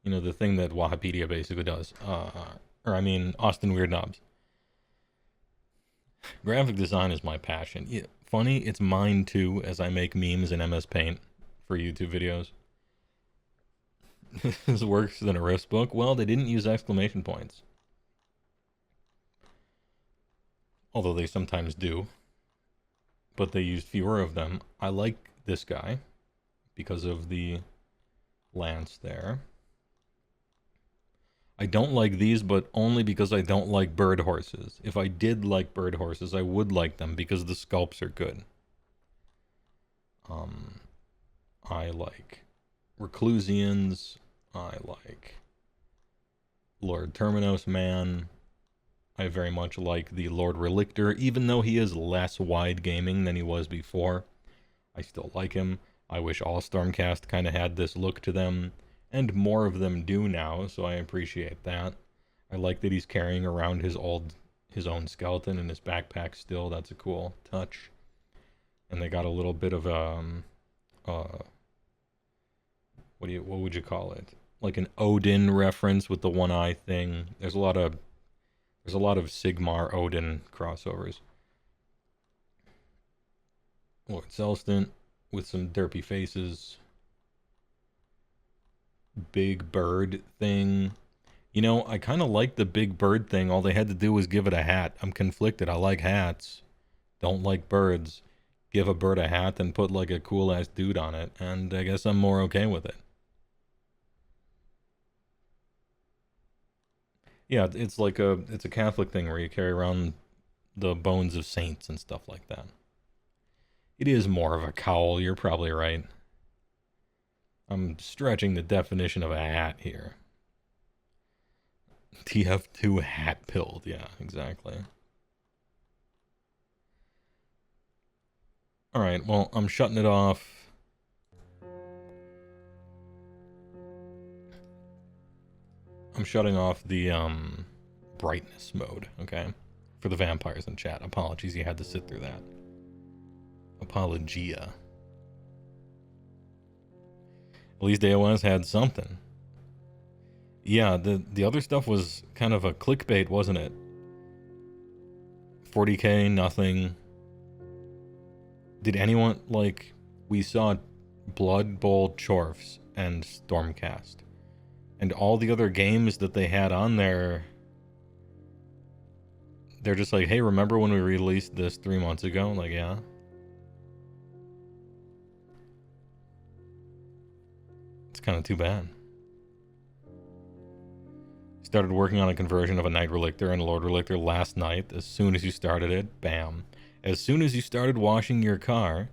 You know, the thing that Wahapedia basically does. Austin Weird Knobs. Graphic design is my passion. Yeah, funny, it's mine too, as I make memes in MS Paint for YouTube videos. This works in a Rift book. Well, they didn't use exclamation points. Although they sometimes do. But they used fewer of them. I like this guy because of the lance there. I don't like these, but only because I don't like bird horses. If I did like bird horses, I would like them because the sculpts are good. I like Reclusians. I like Lord Terminos Man. I very much like the Lord Relictor, even though he is less wide gaming than he was before. I still like him. I wish all Stormcast kind of had this look to them. And more of them do now, so I appreciate that. I like that he's carrying around his own skeleton in his backpack still. That's a cool touch. And they got a little bit of what would you call it? Like an Odin reference with the one eye thing. There's a lot of Sigmar Odin crossovers. Lord Celstant with some derpy faces. Big bird thing. You know, I kind of like the big bird thing. All they had to do was give it a hat. I'm conflicted. I like hats. Don't like birds. Give a bird a hat and put like a cool ass dude on it. And I guess I'm more okay with it. Yeah, it's like it's a Catholic thing where you carry around the bones of saints and stuff like that. It is more of a cowl, you're probably right. I'm stretching the definition of a hat here. TF2 hat pilled, yeah, exactly. Alright, well, I'm shutting it off. I'm shutting off the brightness mode, okay? For the vampires in chat. Apologies, you had to sit through that. Apologia. At least AOS had something. Yeah, the other stuff was kind of a clickbait, wasn't it? 40k, nothing. Did anyone, like, we saw Blood Bowl Chorfs and Stormcast. And all the other games that they had on there, they're just like, hey, remember when we released this 3 months ago? Like, yeah. It's kind of too bad. Started working on a conversion of a Knight Relictor and a Lord Relictor last night. As soon as you started it, bam. As soon as you started washing your car,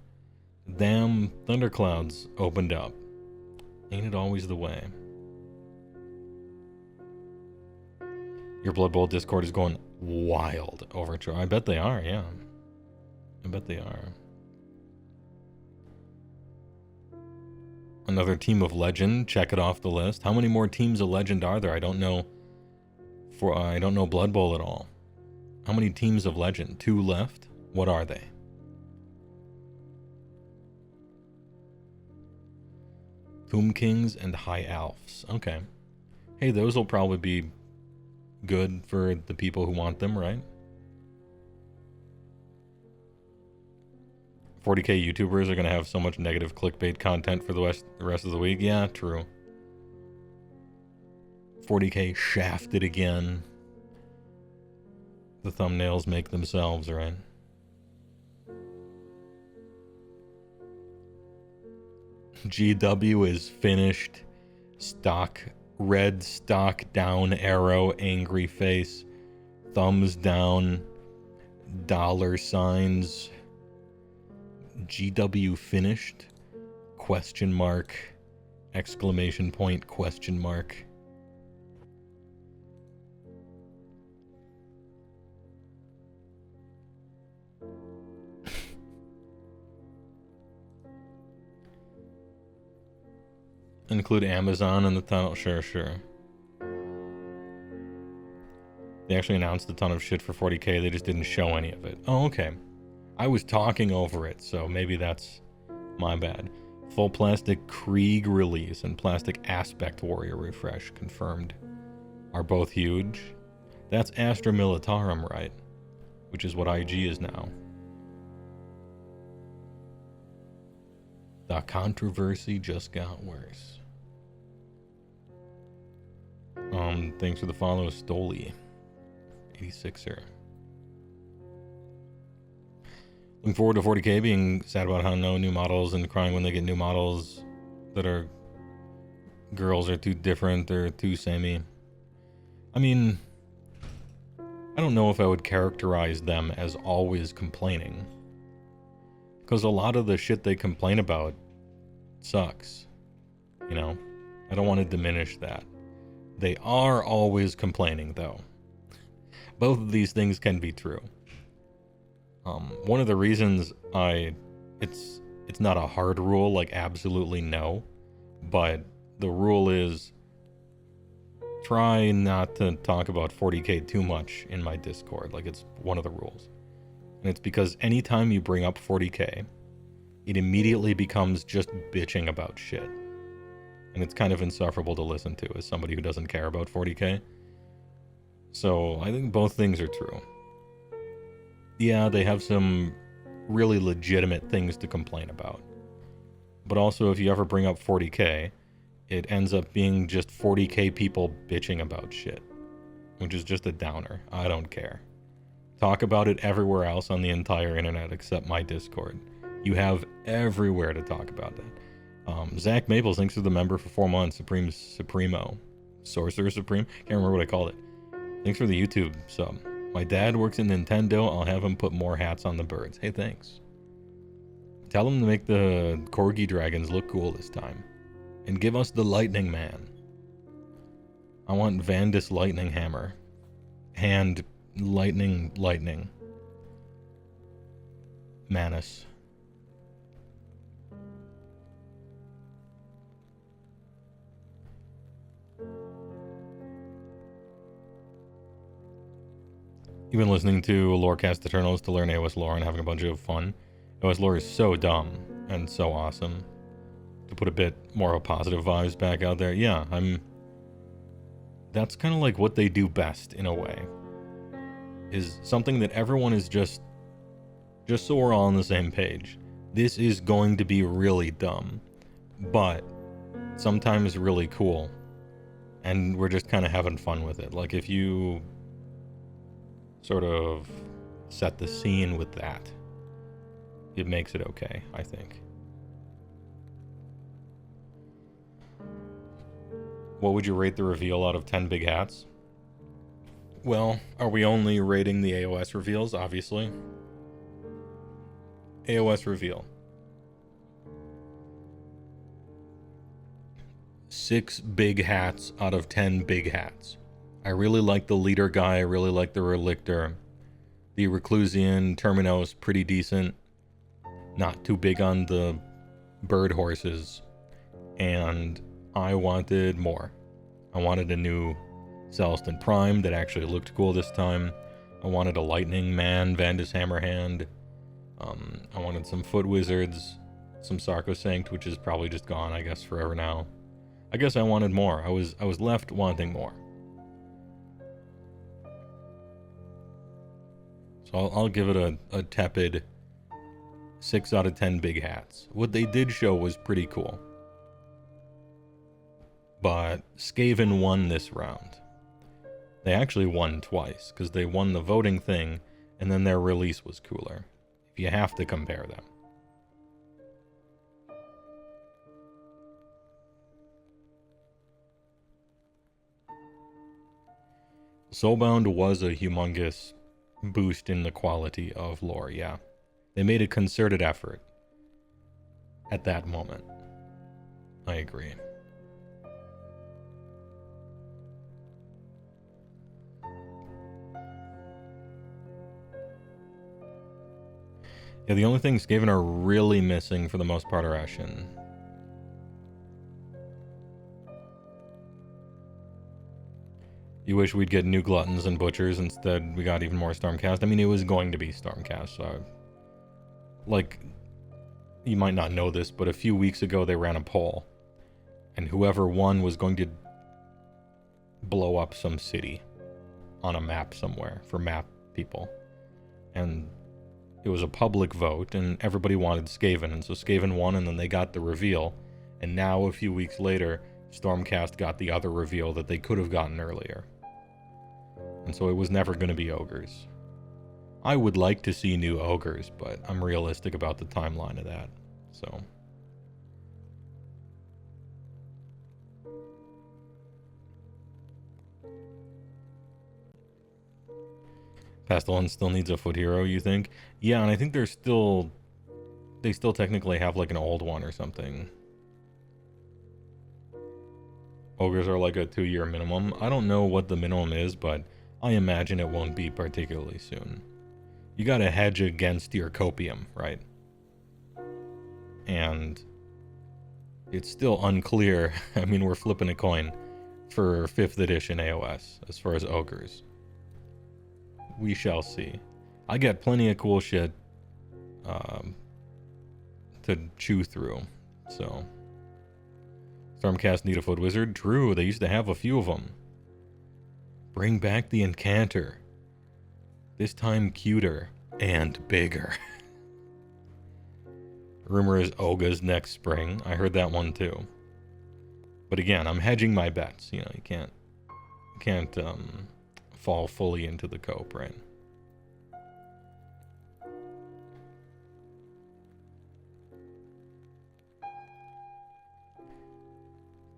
damn thunderclouds opened up. Ain't it always the way? Your Blood Bowl Discord is going wild over Troy. I bet they are, yeah. I bet they are. Another team of Legend. Check it off the list. How many more teams of Legend are there? I don't know. I don't know Blood Bowl at all. How many teams of Legend? 2 left? What are they? Tomb Kings and High Elves. Okay. Hey, those will probably be good for the people who want them, right? 40k YouTubers are going to have so much negative clickbait content for the rest of the week. Yeah, true. 40k shafted again. The thumbnails make themselves, right? GW is finished. Stock. Red stock down arrow, angry face, thumbs down, dollar signs, GW finished, question mark, exclamation point, question mark. Include Amazon in the tunnel? Sure. They actually announced a ton of shit for 40k, they just didn't show any of it. Oh, okay. I was talking over it, so maybe that's my bad. Full plastic Krieg release and plastic Aspect Warrior refresh confirmed are both huge. That's Astra Militarum, right? Which is what IG is now. The controversy just got worse. Thanks for the follow, Stoli. 86er. Looking forward to 40k, being sad about how no new models and crying when they get new models that are girls are too different or too samey. I mean, I don't know if I would characterize them as always complaining. Because a lot of the shit they complain about sucks. You know? I don't want to diminish that. They are always complaining, though. Both of these things can be true. One of the reasons it's not a hard rule, like absolutely no, but the rule is try not to talk about 40k too much in my Discord. Like, it's one of the rules. And it's because anytime you bring up 40k, it immediately becomes just bitching about shit. And it's kind of insufferable to listen to as somebody who doesn't care about 40k. So I think both things are true. Yeah, they have some really legitimate things to complain about. But also, if you ever bring up 40k, it ends up being just 40k people bitching about shit. Which is just a downer. I don't care. Talk about it everywhere else on the entire internet except my Discord. You have everywhere to talk about that. Zach Maples, thanks for the member for 4 months. Supremo. Sorcerer Supreme? Can't remember what I called it. Thanks for the YouTube sub. My dad works in Nintendo. I'll have him put more hats on the birds. Hey, thanks. Tell him to make the Corgi dragons look cool this time. And give us the Lightning Man. I want Vandus Lightning Hammer. Hand Lightning. Manus. You've been listening to Lorecast Eternals to learn AOS lore and having a bunch of fun. AOS lore is so dumb and so awesome. To put a bit more of a positive vibes back out there, yeah, that's kind of like what they do best in a way. Is something that everyone is just so we're all on the same page. This is going to be really dumb, but sometimes really cool. And we're just kind of having fun with it. Like if you sort of set the scene with that, it makes it okay, I think. What would you rate the reveal out of 10 big hats? Well, are we only rating the AOS reveals? Obviously. AOS reveal. 6 big hats out of 10 big hats. I really like the leader guy. I really like the Relictor. The Reclusian Terminos, pretty decent. Not too big on the bird horses. And I wanted more. I wanted a new Celestin Prime that actually looked cool this time. I wanted a Lightning Man, Vandus Hammerhand. I wanted some Foot Wizards, some Sarcosanct, which is probably just gone, I guess, forever now. I guess I wanted more. I was left wanting more. So I'll give it a tepid 6 out of 10 big hats. What they did show was pretty cool. But Skaven won this round. They actually won twice, because they won the voting thing, and then their release was cooler. If you have to compare them. Soulbound was a humongous boost in the quality of lore, yeah. They made a concerted effort at that moment. I agree. Yeah, the only things Skaven are really missing for the most part are Ashen. You wish we'd get new Gluttons and Butchers, instead we got even more Stormcast. I mean, it was going to be Stormcast, so... Like, you might not know this, but a few weeks ago they ran a poll. And whoever won was going to blow up some city on a map somewhere for map people. And it was a public vote, and everybody wanted Skaven, and so Skaven won, and then they got the reveal. And now, a few weeks later, Stormcast got the other reveal that they could have gotten earlier. And so it was never going to be Ogres. I would like to see new Ogres, but I'm realistic about the timeline of that, so... Pestilence still needs a foot hero, you think? Yeah, and I think they still technically have like an old one or something. Ogres are like a 2-year minimum. I don't know what the minimum is, but I imagine it won't be particularly soon. You gotta hedge against your copium, right? And it's still unclear. I mean, we're flipping a coin for 5th edition AOS as far as Ogres. We shall see. I got plenty of cool shit to chew through, so... Stormcast need a Foot Wizard? True, they used to have a few of them. Bring back the Incanter. This time cuter and bigger. Rumor is Olga's next spring. I heard that one too. But again, I'm hedging my bets. You know, you can't fall fully into the cope, right?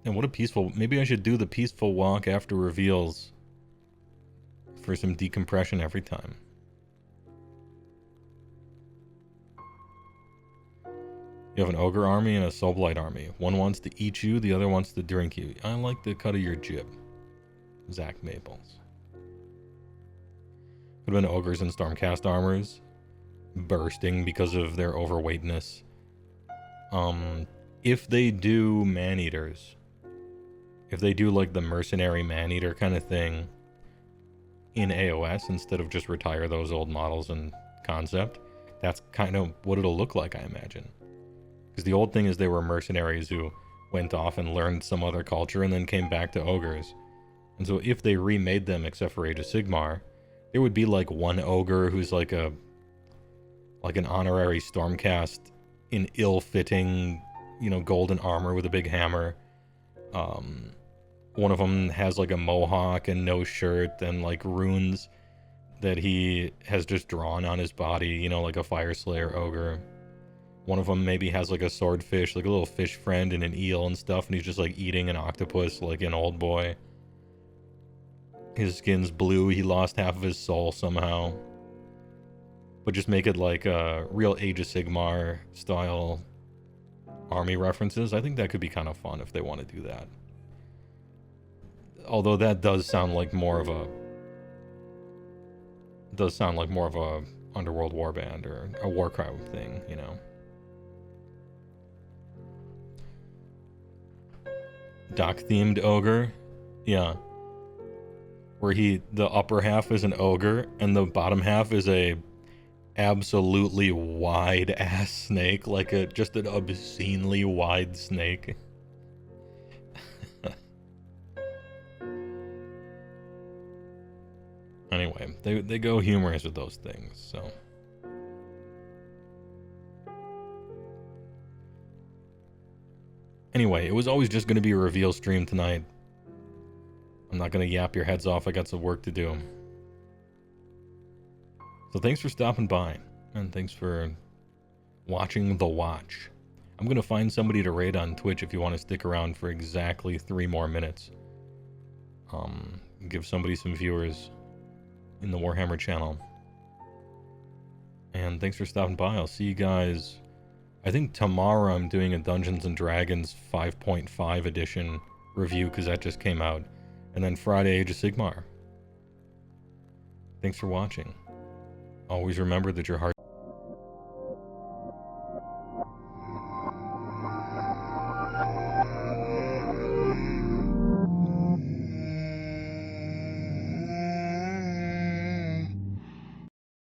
And what a peaceful... Maybe I should do the peaceful walk after reveals for some decompression every time. You have an ogre army and a soulblight army. One wants to eat you, the other wants to drink you. I like the cut of your jib. Zach Maples. Could have been ogres and stormcast armors bursting because of their overweightness. If they do man-eaters, if they do like the mercenary man-eater kind of thing in AOS instead of just retire those old models and concept, that's kind of what it'll look like, I imagine. Because the old thing is they were mercenaries who went off and learned some other culture and then came back to ogres. And so if they remade them, except for Age of Sigmar, there would be like one ogre who's like an honorary stormcast in ill-fitting, golden armor with a big hammer. One of them has like a mohawk and no shirt and like runes that he has just drawn on his body, like a Fire Slayer ogre. One of them maybe has like a swordfish, like a little fish friend and an eel and stuff, and he's just like eating an octopus like an old boy. His skin's blue, he lost half of his soul somehow. But just make it like a real Age of Sigmar style army references. I think that could be kind of fun if they want to do that. Although that does sound like more of a Underworld warband or a Warcry thing, Doc-themed ogre? Yeah. Where the upper half is an ogre, and the bottom half is a absolutely wide-ass snake, like just an obscenely wide snake. Anyway, they go humorous with those things, so... Anyway, it was always just going to be a reveal stream tonight. I'm not going to yap your heads off. I got some work to do. So thanks for stopping by. And thanks for watching The Watch. I'm going to find somebody to raid on Twitch if you want to stick around for exactly 3 more minutes. Give somebody some viewers in the Warhammer channel. And thanks for stopping by. I'll see you guys... I think tomorrow I'm doing a Dungeons & Dragons 5.5 edition review because that just came out. And then Friday, Age of Sigmar. Thanks for watching. Always remember that your heart...